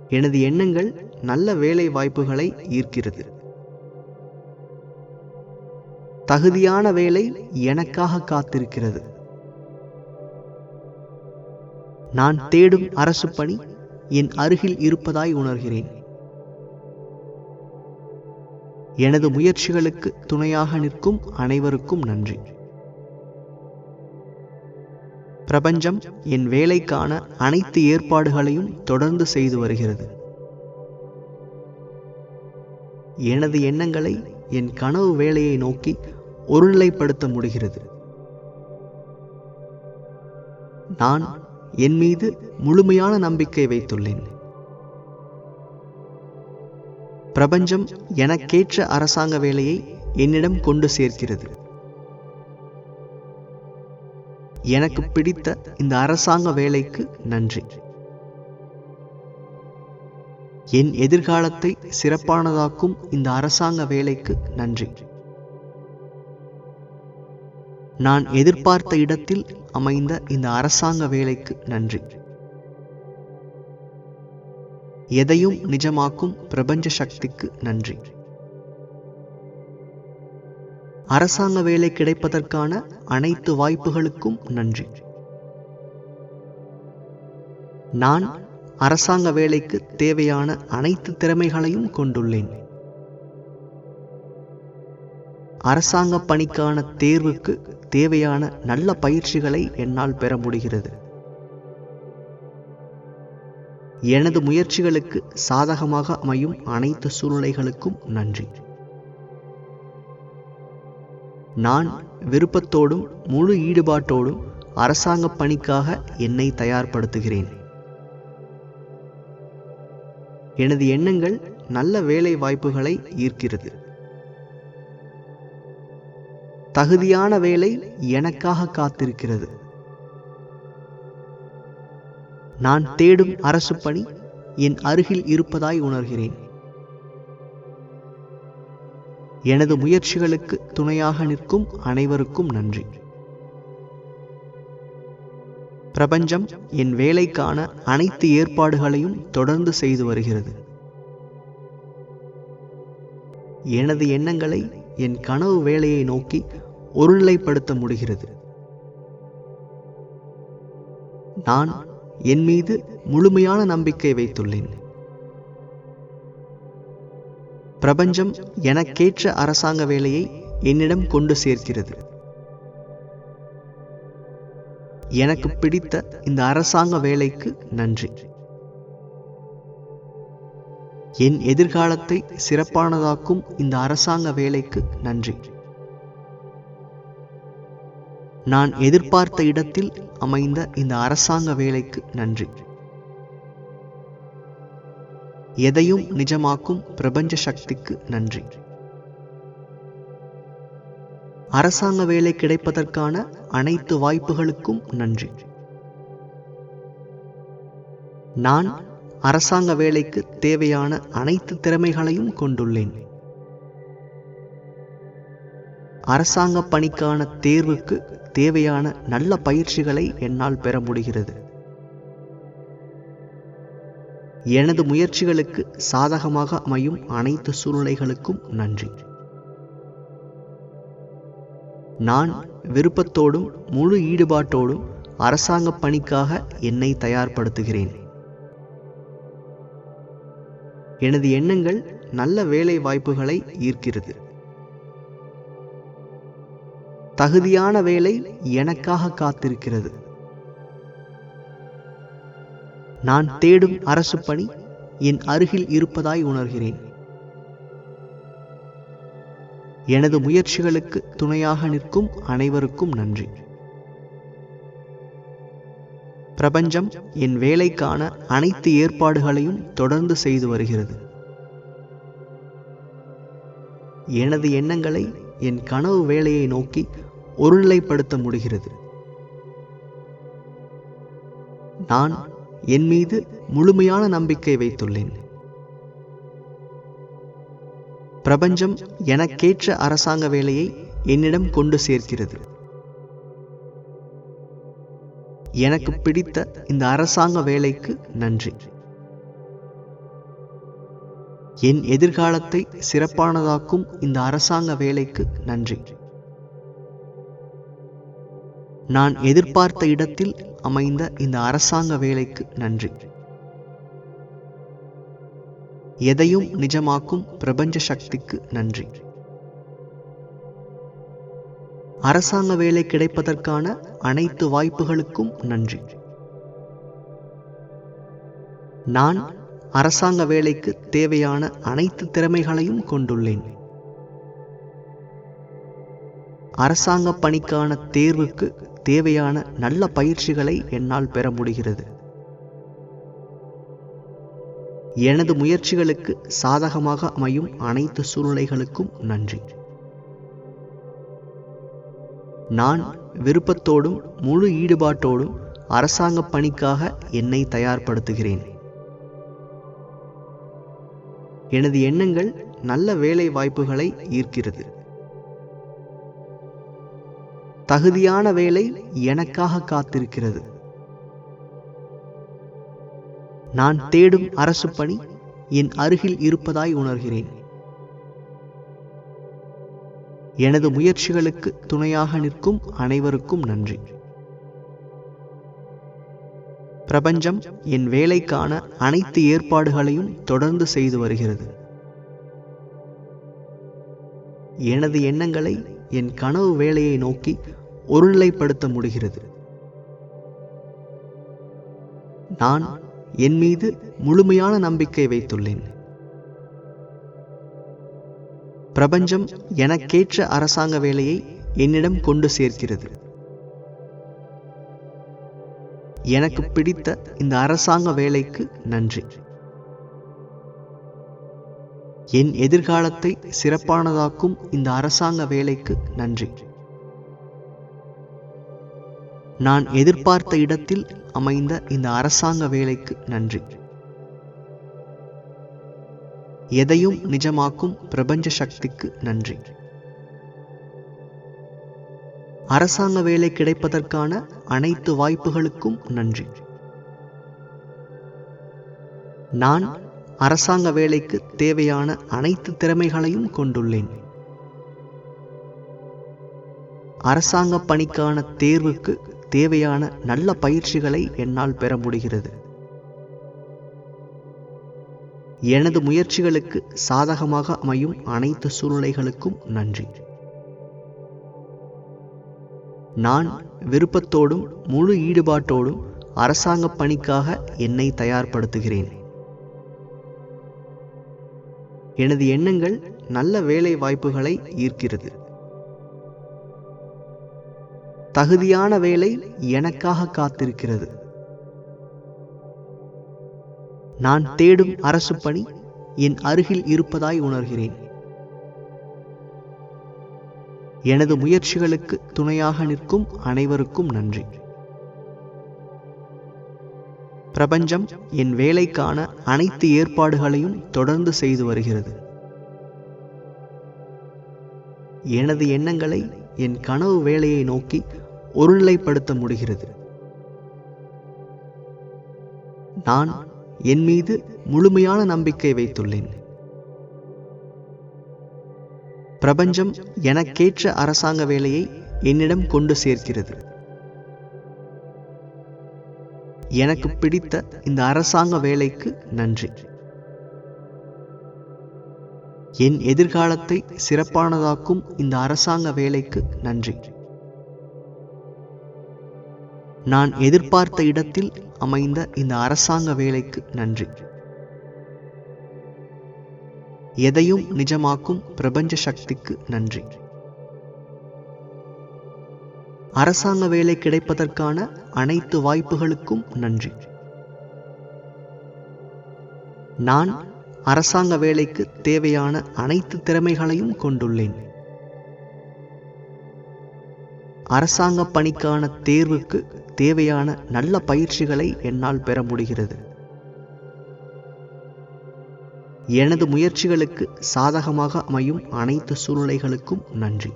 எனது எண்ணங்கள் நல்ல வேலை வாய்ப்புகளை ஈர்க்கிறது. தகுதியான வேலை எனக்காக காத்திருக்கிறது. நான் தேடும் அரசு பணி என் அருகில் இருப்பதாய் உணர்கிறேன். எனது முயற்சிகளுக்கு துணையாக நிற்கும் அனைவருக்கும் நன்றி. பிரபஞ்சம் என் வேலைக்கான அனைத்து ஏற்பாடுகளையும் தொடர்ந்து செய்து வருகிறது. எனது எண்ணங்களை என் கனவு வேலையை நோக்கி ஒருநிலைப்படுத்த முடிகிறது. நான் என் மீது முழுமையான நம்பிக்கை வைத்துள்ளேன். பிரபஞ்சம் எனக்கேற்ற அரசாங்க வேலையை என்னிடம் கொண்டு சேர்க்கிறது. எனக்கு பிடித்த இந்த அரசாங்க வேலைக்கு நன்றி. என் எதிர்காலத்தை சிறப்பானதாக்கும் இந்த அரசாங்க வேலைக்கு நன்றி. நான் எதிர்பார்த்த இடத்தில் அமைந்த இந்த அரசாங்க வேலைக்கு நன்றி. எதையும் நிஜமாக்கும் பிரபஞ்ச சக்திக்கு நன்றி. அரசாங்க வேலை கிடைப்பதற்கான அனைத்து வாய்ப்புகளுக்கும் நன்றி. நான் அரசாங்க வேலைக்கு தேவையான அனைத்து திறமைகளையும் கொண்டுள்ளேன். அரசாங்க பணிக்கான தேர்வுக்கு தேவையான நல்ல பயிற்சிகளை என்னால் பெற முடிகிறது. எனது முயற்சிகளுக்கு சாதகமாக அமையும் அனைத்து சூழ்நிலைகளுக்கும் நன்றி. நான் விருப்பத்தோடும் முழு ஈடுபாட்டோடும் அரசாங்க பணிக்காக என்னை தயார்படுத்துகிறேன். எனது எண்ணங்கள் நல்ல வேலை வாய்ப்புகளை ஈர்க்கிறது. தகுதியான வேலை எனக்காக காத்திருக்கிறது. நான் தேடும் அரசு பணி என் அருகில் இருப்பதாய் உணர்கிறேன். எனது முயற்சிகளுக்கு துணையாக நிற்கும் அனைவருக்கும் நன்றி. பிரபஞ்சம் என் வேலைக்கான அனைத்து ஏற்பாடுகளையும் தொடர்ந்து செய்து வருகிறது. எனது எண்ணங்களை என் கனவு வேலையை நோக்கி ஒருநிலைப்படுத்த முடிகிறது. நான் என் மீது முழுமையான நம்பிக்கை வைத்துள்ளேன். பிரபஞ்சம் எனக்கேற்ற அரசாங்க வேலையை என்னிடம் கொண்டு சேர்க்கிறது. எனக்கு பிடித்த இந்த அரசாங்க வேலைக்கு நன்றி. என் எதிர்காலத்தை சிறப்பானதாக்கும் இந்த அரசாங்க வேலைக்கு நன்றி. நான் எதிர்பார்த்த இடத்தில் அமைந்த இந்த அரசாங்க வேலைக்கு நன்றி. எதையும் நிஜமாக்கும் பிரபஞ்ச சக்திக்கு நன்றி. அரசாங்க வேலை கிடைப்பதற்கான அனைத்து வாய்ப்புகளுக்கும் நன்றி. நான் அரசாங்க வேலைக்கு தேவையான அனைத்து திறமைகளையும் கொண்டுள்ளேன். அரசாங்க பணிக்கான தேர்வுக்கு தேவையான நல்ல பயிற்சிகளை என்னால் பெற முடிகிறது. எனது முயற்சிகளுக்கு சாதகமாக அமையும் அனைத்து சூழ்நிலைகளுக்கும் நன்றி. நான் விருப்பத்தோடும் முழு ஈடுபாட்டோடும் அரசாங்க பணிக்காக என்னை தயார்படுத்துகிறேன். எனது எண்ணங்கள் நல்ல வேலை வாய்ப்புகளை ஈர்க்கிறது. தகுதியான வேலை எனக்காக காத்திருக்கிறது. நான் தேடும் அரசு பணி என் அருகில் இருப்பதாய் உணர்கிறேன். எனது முயற்சிகளுக்கு துணையாக நிற்கும் அனைவருக்கும் நன்றி. பிரபஞ்சம் என் வேலைக்கான அனைத்து ஏற்பாடுகளையும் தொடர்ந்து செய்து வருகிறது. எனது எண்ணங்களை என் கனவு வேலையை நோக்கி ஒருநிலைப்படுத்த முடிகிறது. நான் என் மீது முழுமையான நம்பிக்கை வைத்துள்ளேன். பிரபஞ்சம் எனக்கேற்ற அரசாங்க வேலையை என்னிடம் கொண்டு சேர்க்கிறது. எனக்கு பிடித்த இந்த அரசாங்க வேலைக்கு நன்றி. என் எதிர்காலத்தை சிறப்பானதாக்கும் இந்த அரசாங்க வேலைக்கு நன்றி. நான் எதிர்பார்த்த இடத்தில் அமைந்த இந்த அரசாங்க வேலைக்கு நன்றி. எதையும் நிஜமாக்கும் பிரபஞ்ச சக்திக்கு நன்றி. அரசாங்க வேலை கிடைப்பதற்கான அனைத்து வாய்ப்புகளுக்கும் நன்றி. நான் அரசாங்க வேலைக்கு தேவையான அனைத்து திறமைகளையும் கொண்டுள்ளேன். அரசாங்க பணிக்கான தேர்வுக்கு தேவையான நல்ல பயிற்சிகளை என்னால் பெற முடிகிறது. எனது முயற்சிகளுக்கு சாதகமாக அமையும் அனைத்து சூழ்நிலைகளுக்கும் நன்றி. நான் விருப்பத்தோடும் முழு ஈடுபாட்டோடும் அரசாங்க பணிக்காக என்னை தயார்படுத்துகிறேன். எனது எண்ணங்கள் நல்ல வேலை வாய்ப்புகளை ஈர்க்கிறது. தகுதியான வேலை எனக்காக காத்திருக்கிறது. நான் தேடும் அரசு பணி என் அருகில் இருப்பதாய் உணர்கிறேன். எனது முயற்சிகளுக்கு துணையாக நிற்கும் அனைவருக்கும் நன்றி. பிரபஞ்சம் என் வேலைக்கான அனைத்து ஏற்பாடுகளையும் தொடர்ந்து செய்து வருகிறது. எனது எண்ணங்களை என் கனவு வேலையை நோக்கி ஒருநிலைப்படுத்த முடிகிறது. நான் என் மீது முழுமையான நம்பிக்கை வைத்துள்ளேன். பிரபஞ்சம் எனக்கேற்ற அரசாங்க வேலையை என்னிடம் கொண்டு சேர்க்கிறது. எனக்கு பிடித்த இந்த அரசாங்க வேலைக்கு நன்றி. என் எதிர்காலத்தை சிறப்பானதாக்கும் இந்த அரசாங்க வேலைக்கு நன்றி. நான் எதிர்பார்த்த இடத்தில் அமைந்த இந்த அரசாங்க வேலைக்கு நன்றி. எதையும் நிஜமாக்கும் பிரபஞ்ச சக்திக்கு நன்றி. அரசாங்க வேலை கிடைப்பதற்கான அனைத்து வாய்ப்புகளுக்கும் நன்றி. நான் அரசாங்க வேலைக்கு தேவையான அனைத்து திறமைகளையும் கொண்டுள்ளேன். அரசாங்க பணிக்கான தேர்வுக்கு தேவையான நல்ல பயிற்சிகளை என்னால் பெற முடிகிறது. எனது முயற்சிகளுக்கு சாதகமாக அமையும் அனைத்து சூழ்நிலைகளுக்கும் நன்றி. நான் விருப்பத்தோடும் முழு ஈடுபாட்டோடும் அரசாங்க பணிக்காக என்னை தயார்படுத்துகிறேன். எனது எண்ணங்கள் நல்ல வேலை வாய்ப்புகளை ஈர்க்கிறது. தகுதியான வேலை எனக்காக காத்திருக்கிறது. நான் தேடும் அரசு பணி என் அருகில் இருப்பதாய் உணர்கிறேன். எனது முயற்சிகளுக்கு துணையாக நிற்கும் அனைவருக்கும் நன்றி. பிரபஞ்சம் என் வேலைக்கான அனைத்து ஏற்பாடுகளையும் தொடர்ந்து செய்து வருகிறது. எனது எண்ணங்களை என் கனவு வேலையை நோக்கி ஒருநிலைப்படுத்த முடிகிறது. நான் என் மீது முழுமையான நம்பிக்கை வைத்துள்ளேன். பிரபஞ்சம் எனக்கேற்ற அரசாங்க வேலையை என்னிடம் கொண்டு சேர்க்கிறது. எனக்கு பிடித்த இந்த அரசாங்க வேலைக்கு நன்றி. என் எதிர்காலத்தை சிறப்பானதாக்கும் இந்த அரசாங்க வேலைக்கு நன்றி. நான் எதிர்பார்த்த இடத்தில் அமைந்த இந்த அரசாங்க வேலைக்கு நன்றி. எதையும் நிஜமாக்கும் பிரபஞ்ச சக்திக்கு நன்றி. அரசாங்க வேலை கிடைப்பதற்கான அனைத்து வாய்ப்புகளுக்கும் நன்றி. நான் அரசாங்க வேலைக்கு தேவையான அனைத்து திறமைகளையும் கொண்டுள்ளேன். அரசாங்க பணிக்கான தேர்வுக்கு தேவையான நல்ல பயிற்சிகளை என்னால் பெற முடிகிறது. எனது முயற்சிகளுக்கு சாதகமாக அமையும் அனைத்து சூழ்நிலைகளுக்கும் நன்றி.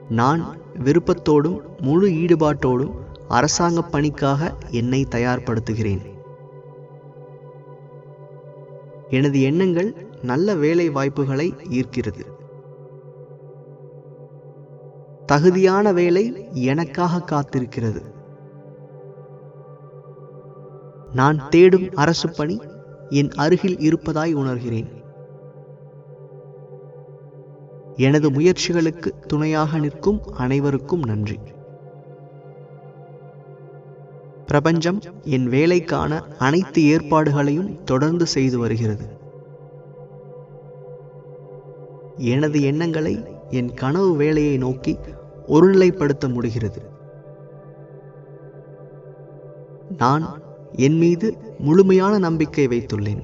நான் விருப்பத்தோடும் முழு ஈடுபாட்டோடும் அரசாங்க பணிக்காக என்னை தயார்படுத்துகிறேன். எனது எண்ணங்கள் நல்ல வேலை வாய்ப்புகளை ஈர்க்கிறது. தகுதியான வேலை எனக்காக காத்திருக்கிறது. நான் தேடும் அரசு பணி என் அருகில் இருப்பதாய் உணர்கிறேன். எனது முயற்சிகளுக்கு துணையாக நிற்கும் அனைவருக்கும் நன்றி. பிரபஞ்சம் என் வேலைக்கான அனைத்து ஏற்பாடுகளையும் தொடர்ந்து செய்து வருகிறது. எனது எண்ணங்களை என் கனவு வேலையை நோக்கி ஒருநிலைப்படுத்த முடிகிறது. நான் என் மீது முழுமையான நம்பிக்கை வைத்துள்ளேன்.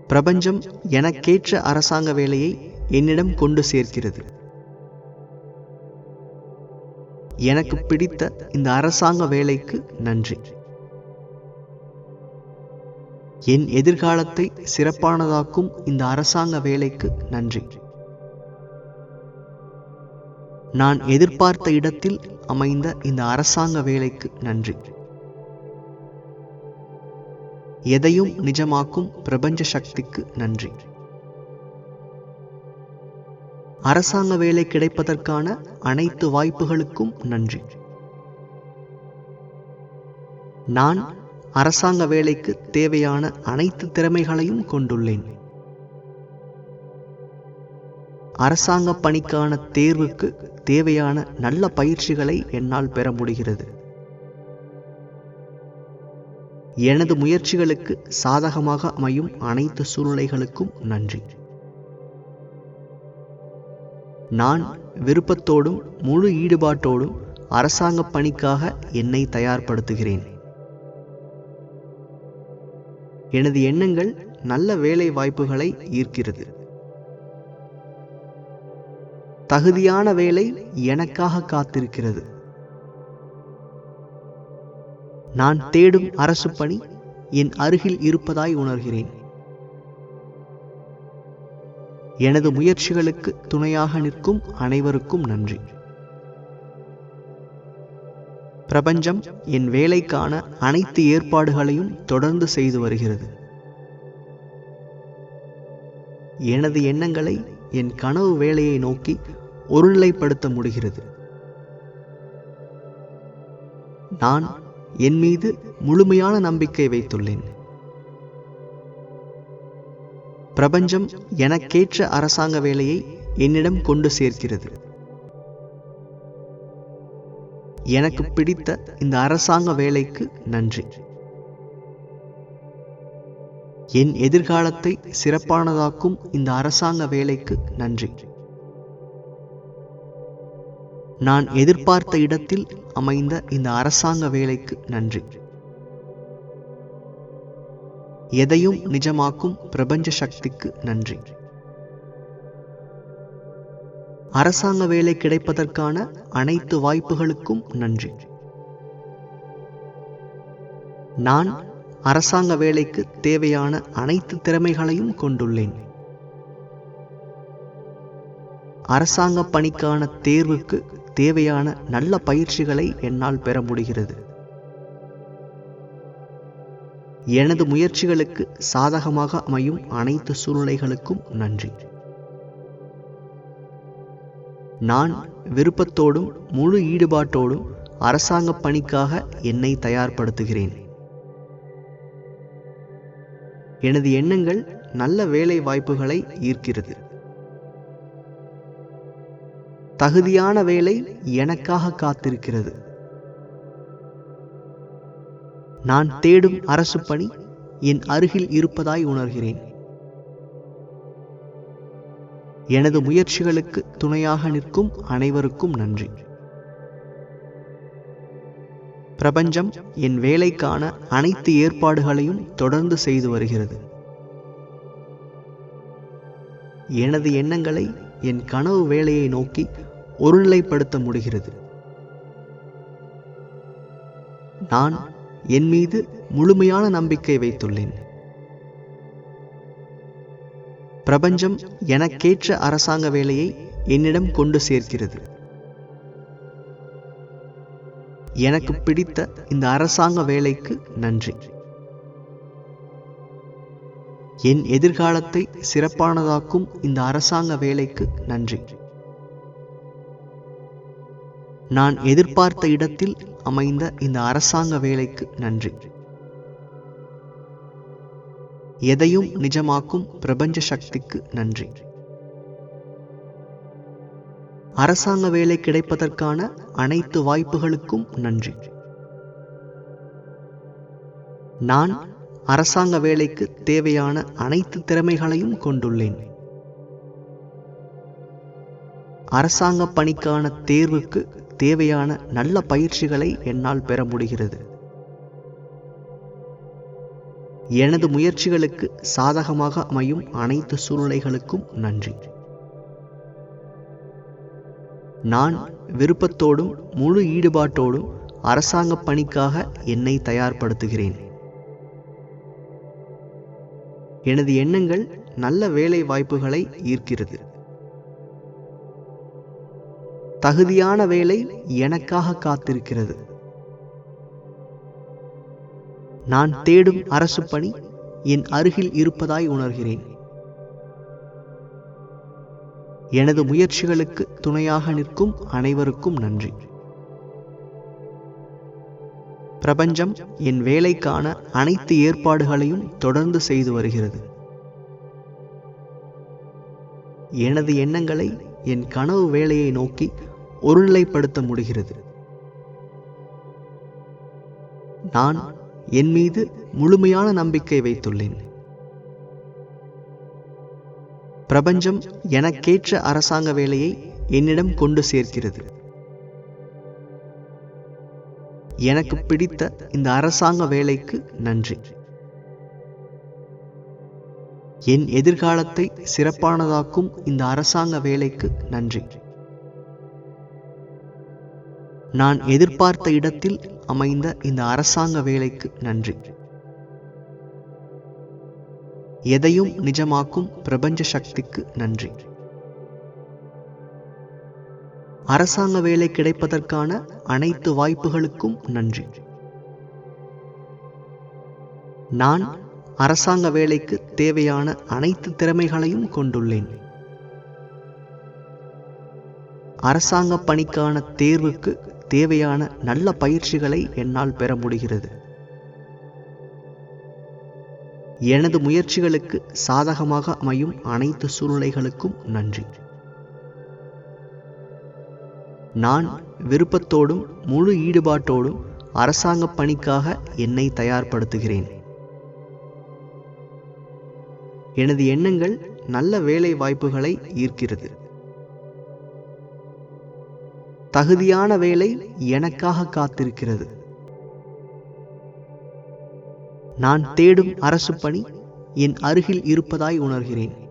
பிரபஞ்சம் எனக்கேற்ற அரசாங்க வேலையை என்னிடம் கொண்டு சேர்க்கிறது. எனக்கு பிடித்த இந்த அரசாங்க வேலைக்கு நன்றி. என் எதிர்காலத்தை சிறப்பானதாக்கும் இந்த அரசாங்க வேலைக்கு நன்றி. நான் எதிர்பார்த்த இடத்தில் அமைந்த இந்த அரசாங்க வேலைக்கு நன்றி. எதையும் நிஜமாக்கும் பிரபஞ்ச சக்திக்கு நன்றி. அரசாங்க வேலை கிடைப்பதற்கான அனைத்து வாய்ப்புகளுக்கும் நன்றி. நான் அரசாங்க வேலைக்கு தேவையான அனைத்து திறமைகளையும் கொண்டுள்ளேன். அரசாங்க பணிக்கான தேர்வுக்கு தேவையான நல்ல பயிற்சிகளை என்னால் பெற முடிகிறது. எனது முயற்சிகளுக்கு சாதகமாக அமையும் அனைத்து சூழ்நிலைகளுக்கும் நன்றி. நான் விருப்பத்தோடும் முழு ஈடுபாட்டோடும் அரசாங்க பணிக்காக என்னை தயார்படுத்துகிறேன். எனது எண்ணங்கள் நல்ல வேலை வாய்ப்புகளை ஈர்க்கிறது. தகுதியான வேலை எனக்காக காத்திருக்கிறது. நான் தேடும் அரசு பணி என் அருகில் இருப்பதாய் உணர்கிறேன். எனது முயற்சிகளுக்கு துணையாக நிற்கும் அனைவருக்கும் நன்றி. பிரபஞ்சம் என் வேலைக்கான அனைத்து ஏற்பாடுகளையும் தொடர்ந்து செய்து வருகிறது. எனது எண்ணங்களை என் கனவு வேலையை நோக்கி ஒருநிலைப்படுத்த முடிகிறது. நான் என் மீது முழுமையான நம்பிக்கை வைத்துள்ளேன். பிரபஞ்சம் எனக்கேற்ற அரசாங்க வேலையை என்னிடம் கொண்டு சேர்க்கிறது. எனக்கு பிடித்த இந்த அரசாங்க வேலைக்கு நன்றி. என் எதிர்காலத்தை சிறப்பானதாக்கும் இந்த அரசாங்க வேலைக்கு நன்றி. நான் எதிர்பார்த்த இடத்தில் அமைந்த இந்த அரசாங்க வேலைக்கு நன்றி. எதையும் நிஜமாக்கும் பிரபஞ்ச சக்திக்கு நன்றி. அரசாங்க வேலை கிடைப்பதற்கான அனைத்து வாய்ப்புகளுக்கும் நன்றி. நான் அரசாங்க வேலைக்கு தேவையான அனைத்து திறமைகளையும் கொண்டுள்ளேன். அரசாங்க பணிக்கான தேர்வுக்கு தேவையான நல்ல பயிற்சிகளை என்னால் பெற முடிகிறது. எனது முயற்சிகளுக்கு சாதகமாக அமையும் அனைத்து சூழ்நிலைகளுக்கும் நன்றி. நான் விருப்பத்தோடும் முழு ஈடுபாட்டோடும் அரசாங்க பணிக்காக என்னை தயார்படுத்துகிறேன். எனது எண்ணங்கள் நல்ல வேலை வாய்ப்புகளை ஈர்க்கிறது. தகுதியான வேலை எனக்காக காத்திருக்கிறது. நான் தேடும் அரசு பணி என் அருகில் இருப்பதாய் உணர்கிறேன். எனது முயற்சிகளுக்கு துணையாக நிற்கும் அனைவருக்கும் நன்றி. பிரபஞ்சம் என் வேலைக்கான அனைத்து ஏற்பாடுகளையும் தொடர்ந்து செய்து வருகிறது. எனது எண்ணங்களை என் கனவு வேலையை நோக்கி ஒருநிலைப்படுத்த முடிகிறது. நான் என் மீது முழுமையான நம்பிக்கை வைத்துள்ளேன். பிரபஞ்சம் எனக்கேற்ற அரசாங்க வேலையை என்னிடம் கொண்டு சேர்க்கிறது. எனக்கு பிடித்த இந்த அரசாங்க வேலைக்கு நன்றி. என் எதிர்காலத்தை சிறப்பானதாக்கும் இந்த அரசாங்க வேலைக்கு நன்றி. நான் எதிர்பார்த்த இடத்தில் அமைந்த இந்த அரசாங்க வேலைக்கு நன்றி. எதையும் நிஜமாக்கும் பிரபஞ்ச சக்திக்கு நன்றி. அரசாங்க வேலை கிடைப்பதற்கான அனைத்து வாய்ப்புகளுக்கும் நன்றி. நான் அரசாங்க வேலைக்கு தேவையான அனைத்து திறமைகளையும் கொண்டுள்ளேன். அரசாங்க பணிக்கான தேர்வுக்கு தேவையான நல்ல பயிற்சிகளை என்னால் பெற முடிகிறது. எனது முயற்சிகளுக்கு சாதகமாக அமையும் அனைத்து சூழ்நிலைகளுக்கும் நன்றி. நான் விருப்பத்தோடும் முழு ஈடுபாட்டோடும் அரசாங்க பணிக்காக என்னை தயார்படுத்துகிறேன். எனது எண்ணங்கள் நல்ல வேலை வாய்ப்புகளை ஈர்க்கிறது. தகுதியான வேலை எனக்காக காத்திருக்கிறது. நான் தேடும் அரசு பணி என் அருகில் இருப்பதாய் உணர்கிறேன். எனது முயற்சிகளுக்கு துணையாக நிற்கும் அனைவருக்கும் நன்றி. பிரபஞ்சம் என் வேலைக்கான அனைத்து ஏற்பாடுகளையும் தொடர்ந்து செய்து வருகிறது. எனது எண்ணங்களை என் கனவு வேலையை நோக்கி ஒருநிலைப்படுத்த முடிகிறது. நான் என் மீது முழுமையான நம்பிக்கை வைத்துள்ளேன். பிரபஞ்சம் எனக்கேற்ற அரசாங்க வேலையை என்னிடம் கொண்டு சேர்க்கிறது. எனக்கு பிடித்த இந்த அரசாங்க வேலைக்கு நன்றி. என் எதிர்காலத்தை சிறப்பானதாக்கும் இந்த அரசாங்க வேலைக்கு நன்றி. நான் எதிர்பார்த்த இடத்தில் அமைந்த இந்த அரசாங்க வேலைக்கு நன்றி. எதையும் நிஜமாக்கும் பிரபஞ்ச சக்திக்கு நன்றி. அரசாங்க வேலை கிடைப்பதற்கான அனைத்து வாய்ப்புகளுக்கும் நன்றி. நான் அரசாங்க வேலைக்கு தேவையான அனைத்து திறமைகளையும் கொண்டுள்ளேன். அரசாங்க பணிக்கான தேர்வுக்கு தேவையான நல்ல பயிற்சிகளை என்னால் பெற முடிகிறது. எனது முயற்சிகளுக்கு சாதகமாக அமையும் அனைத்து சூழ்நிலைகளுக்கும் நன்றி. நான் விருப்பத்தோடும் முழு ஈடுபாட்டோடும் அரசாங்க பணிக்காக என்னை தயார்படுத்துகிறேன். எனது எண்ணங்கள் நல்ல வேலை வாய்ப்புகளை ஈர்க்கிறது. தகுதியான வேலை எனக்காக காத்திருக்கிறது. நான் தேடும் அரசு பணி என் அருகில் இருப்பதாய் உணர்கிறேன்.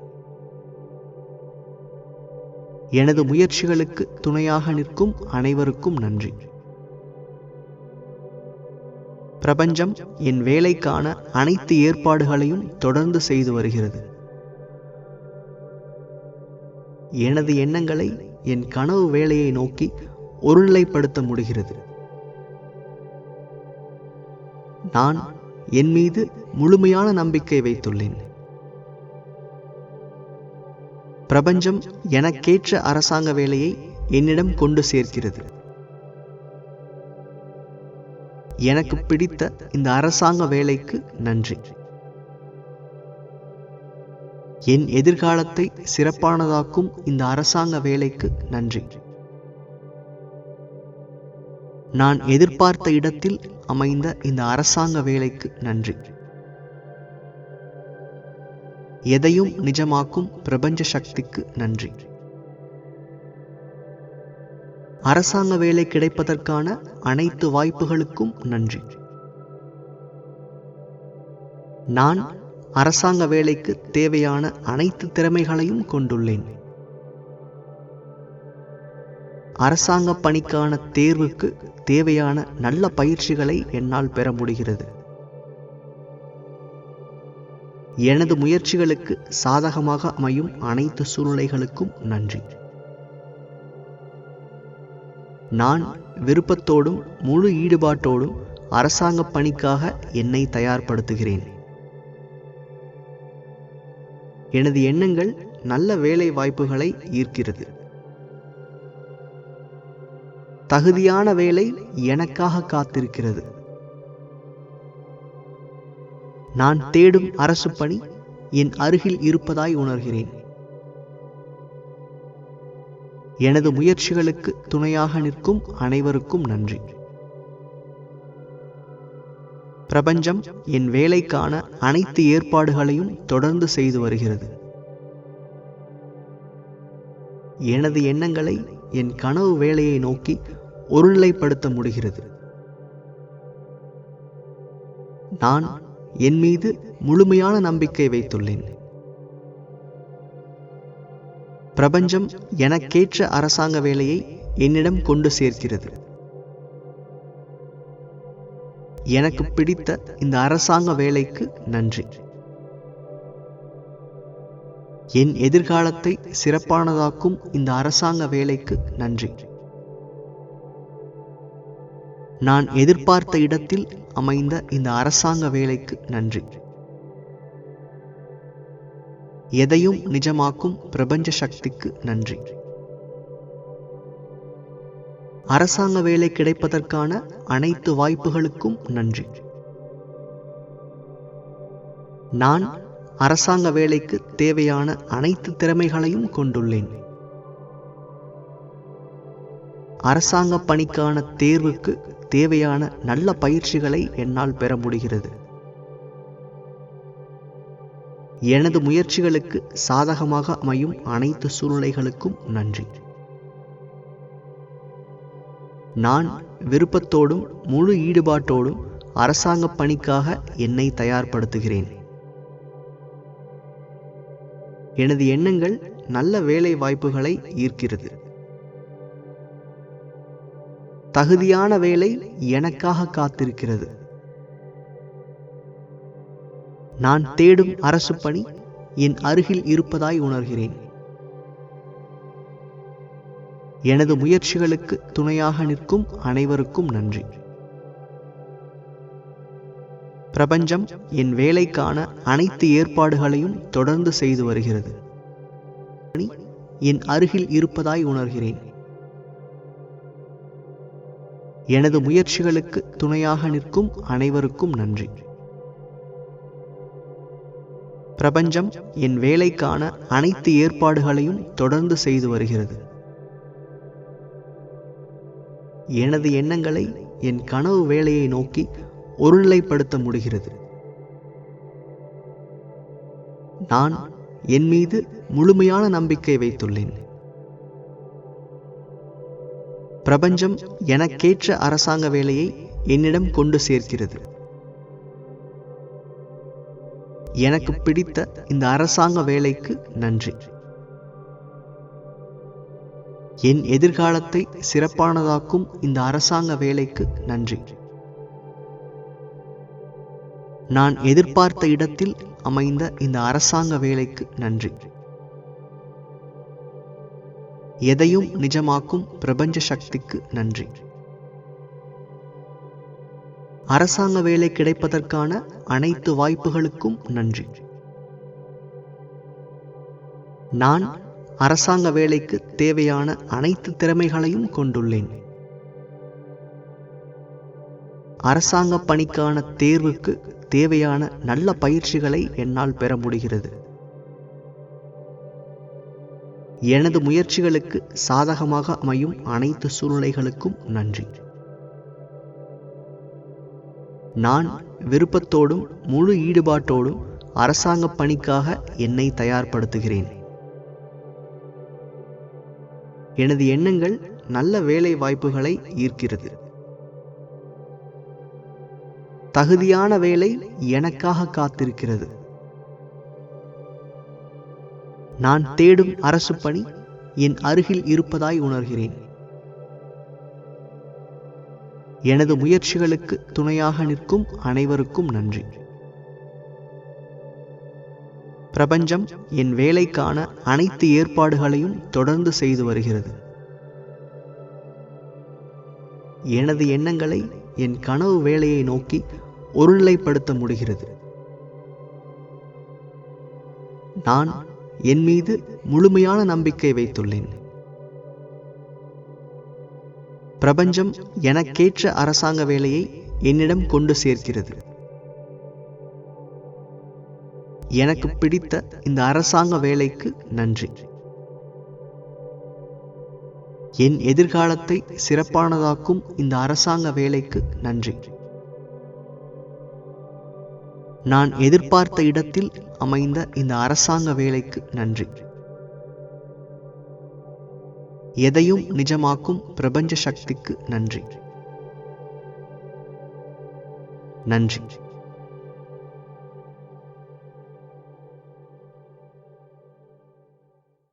எனது முயற்சிகளுக்கு துணையாக நிற்கும் அனைவருக்கும் நன்றி. பிரபஞ்சம் என் வேலைக்கான அனைத்து ஏற்பாடுகளையும் தொடர்ந்து செய்து வருகிறது. எனது எண்ணங்களை என் கனவு வேலையை நோக்கி ஒருநிலைப்படுத்த முடிகிறது. நான் என் மீது முழுமையான நம்பிக்கை வைத்துள்ளேன். பிரபஞ்சம் எனக்கேற்ற அரசாங்க வேலையை என்னிடம் கொண்டு சேர்க்கிறது. எனக்கு பிடித்த இந்த அரசாங்க வேலைக்கு நன்றி. என் எதிர்காலத்தை சிறப்பானதாக்கும் இந்த அரசாங்க வேலைக்கு நன்றி. நான் எதிர்பார்த்த இடத்தில் அமைந்த இந்த அரசாங்க வேலைக்கு நன்றி. எதையும் நிஜமாக்கும் பிரபஞ்ச சக்திக்கு நன்றி. அரசாங்க வேலை கிடைப்பதற்கான அனைத்து வாய்ப்புகளுக்கும் நன்றி. நான் அரசாங்க வேலைக்கு தேவையான அனைத்து திறமைகளையும் கொண்டுள்ளேன். அரசாங்க பணிக்கான தேர்வுக்கு தேவையான நல்ல பயிற்சிகளை என்னால் பெற முடிகிறது. எனது முயற்சிகளுக்கு சாதகமாக அமையும் அனைத்து சூழ்நிலைகளுக்கும் நன்றி. நான் விருப்பத்தோடும் முழு ஈடுபாட்டோடும் அரசாங்க பணிக்காக என்னை தயார்படுத்துகிறேன். எனது எண்ணங்கள் நல்ல வேலை வாய்ப்புகளை ஈர்க்கிறது. தகுதியான வேலை எனக்காக காத்திருக்கிறது. நான் தேடும் அரசு பணி என் அருகில் இருப்பதாய் உணர்கிறேன். எனது முயற்சிகளுக்கு துணையாக நிற்கும் அனைவருக்கும் நன்றி. பிரபஞ்சம் என் வேலைக்கான அனைத்து ஏற்பாடுகளையும் தொடர்ந்து செய்து வருகிறது. எனது எண்ணங்களை என் கனவு வேலையை நோக்கி ஒருநிலைப்படுத்த முடிகிறது. நான் என் மீது முழுமையான நம்பிக்கை வைத்துள்ளேன். பிரபஞ்சம் எனக்கேற்ற அரசாங்க வேலையை என்னிடம் கொண்டு சேர்க்கிறது. எனக்கு பிடித்த இந்த அரசாங்க வேலைக்கு நன்றி. என் எதிர்காலத்தை சிறப்பானதாக்கும் இந்த அரசாங்க வேலைக்கு நன்றி. நான் எதிர்பார்த்த இடத்தில் அமைந்த இந்த அரசாங்க வேலைக்கு நன்றி. எதையும் நிஜமாக்கும் பிரபஞ்ச சக்திக்கு நன்றி. அரசாங்க வேலை கிடைப்பதற்கான அனைத்து வாய்ப்புகளுக்கும் நன்றி. நான் அரசாங்க வேலைக்கு தேவையான அனைத்து திறமைகளையும் கொண்டுள்ளேன். அரசாங்க பணிக்கான தேர்வுக்கு தேவையான நல்ல பயிற்சிகளை என்னால் பெற முடிகிறது. எனது முயற்சிகளுக்கு சாதகமாக அமையும் அனைத்து சூழ்நிலைகளுக்கும் நன்றி. நான் விருப்பத்தோடும் முழு ஈடுபாட்டோடும் அரசாங்க பணிக்காக என்னை தயார்படுத்துகிறேன். எனது எண்ணங்கள் நல்ல வேலை வாய்ப்புகளை ஈர்க்கிறது. தகுதியான வேலை எனக்காக காத்திருக்கிறது. நான் தேடும் அரசு பணி என் அருகில் இருப்பதாய் உணர்கிறேன். எனது முயற்சிகளுக்கு துணையாக நிற்கும் அனைவருக்கும் நன்றி. பிரபஞ்சம் என் வேலைக்கான அனைத்து ஏற்பாடுகளையும் தொடர்ந்து செய்து வருகிறது. என் அருகில் இருப்பதாய் உணர்கிறேன். எனது முயற்சிகளுக்கு துணையாக நிற்கும் அனைவருக்கும் நன்றி. பிரபஞ்சம் என் வேலைக்கான அனைத்து ஏற்பாடுகளையும் தொடர்ந்து செய்து வருகிறது. எனது எண்ணங்களை என் கனவு வேலையை நோக்கி ஒருநிலைப்படுத்த முடிகிறது. நான் என் மீது முழுமையான நம்பிக்கை வைத்துள்ளேன். பிரபஞ்சம் எனக்கேற்ற அரசாங்க வேலையை என்னிடம் கொண்டு சேர்க்கிறது. எனக்கு பிடித்த இந்த அரசாங்க வேலைக்கு நன்றி. என் எதிர்காலத்தை சிறப்பானதாக்கும் இந்த அரசாங்க வேலைக்கு நன்றி. நான் எதிர்பார்த்த இடத்தில் அமைந்த இந்த அரசாங்க வேலைக்கு நன்றி. எதையும் நிஜமாக்கும் பிரபஞ்ச சக்திக்கு நன்றி. அரசாங்க வேலை கிடைப்பதற்கான அனைத்து வாய்ப்புகளுக்கும் நன்றி. நான் அரசாங்க வேலைக்கு தேவையான அனைத்து திறமைகளையும் கொண்டுள்ளேன். அரசாங்க பணிக்கான தேர்வுக்கு தேவையான நல்ல பயிற்சிகளை என்னால் பெற முடிகிறது. எனது முயற்சிகளுக்கு சாதகமாக அமையும் அனைத்து சூழ்நிலைகளுக்கும் நன்றி. நான் விருப்பத்தோடும் முழு ஈடுபாட்டோடும் அரசாங்க பணிக்காக என்னை தயார்படுத்துகிறேன். எனது எண்ணங்கள் நல்ல வேலை வாய்ப்புகளை ஈர்க்கிறது. தகுதியான வேலை எனக்காக காத்திருக்கிறது. நான் தேடும் அரசு பணி என் அருகில் இருப்பதாய் உணர்கிறேன். எனது முயற்சிகளுக்கு துணையாக நிற்கும் அனைவருக்கும் நன்றி. பிரபஞ்சம் என் வேலைக்கான அனைத்து ஏற்பாடுகளையும் தொடர்ந்து செய்து வருகிறது. எனது எண்ணங்களை என் கனவு வேலையை நோக்கி ஒருநிலைப்படுத்த முடிகிறது. நான் என் மீது முழுமையான நம்பிக்கை வைத்துள்ளேன். பிரபஞ்சம் எனக்கேற்ற அரசாங்க வேலையை என்னிடம் கொண்டு சேர்க்கிறது. எனக்கு பிடித்த இந்த அரசாங்க வேலைக்கு நன்றி. என் எதிர்காலத்தை சிறப்பானதாக்கும் இந்த அரசாங்க வேலைக்கு நன்றி. நான் எதிர்பார்த்த இடத்தில் அமைந்த இந்த அரசாங்க வேலைக்கு நன்றி. எதையும் நிஜமாக்கும் பிரபஞ்ச சக்திக்கு நன்றி. நன்றி.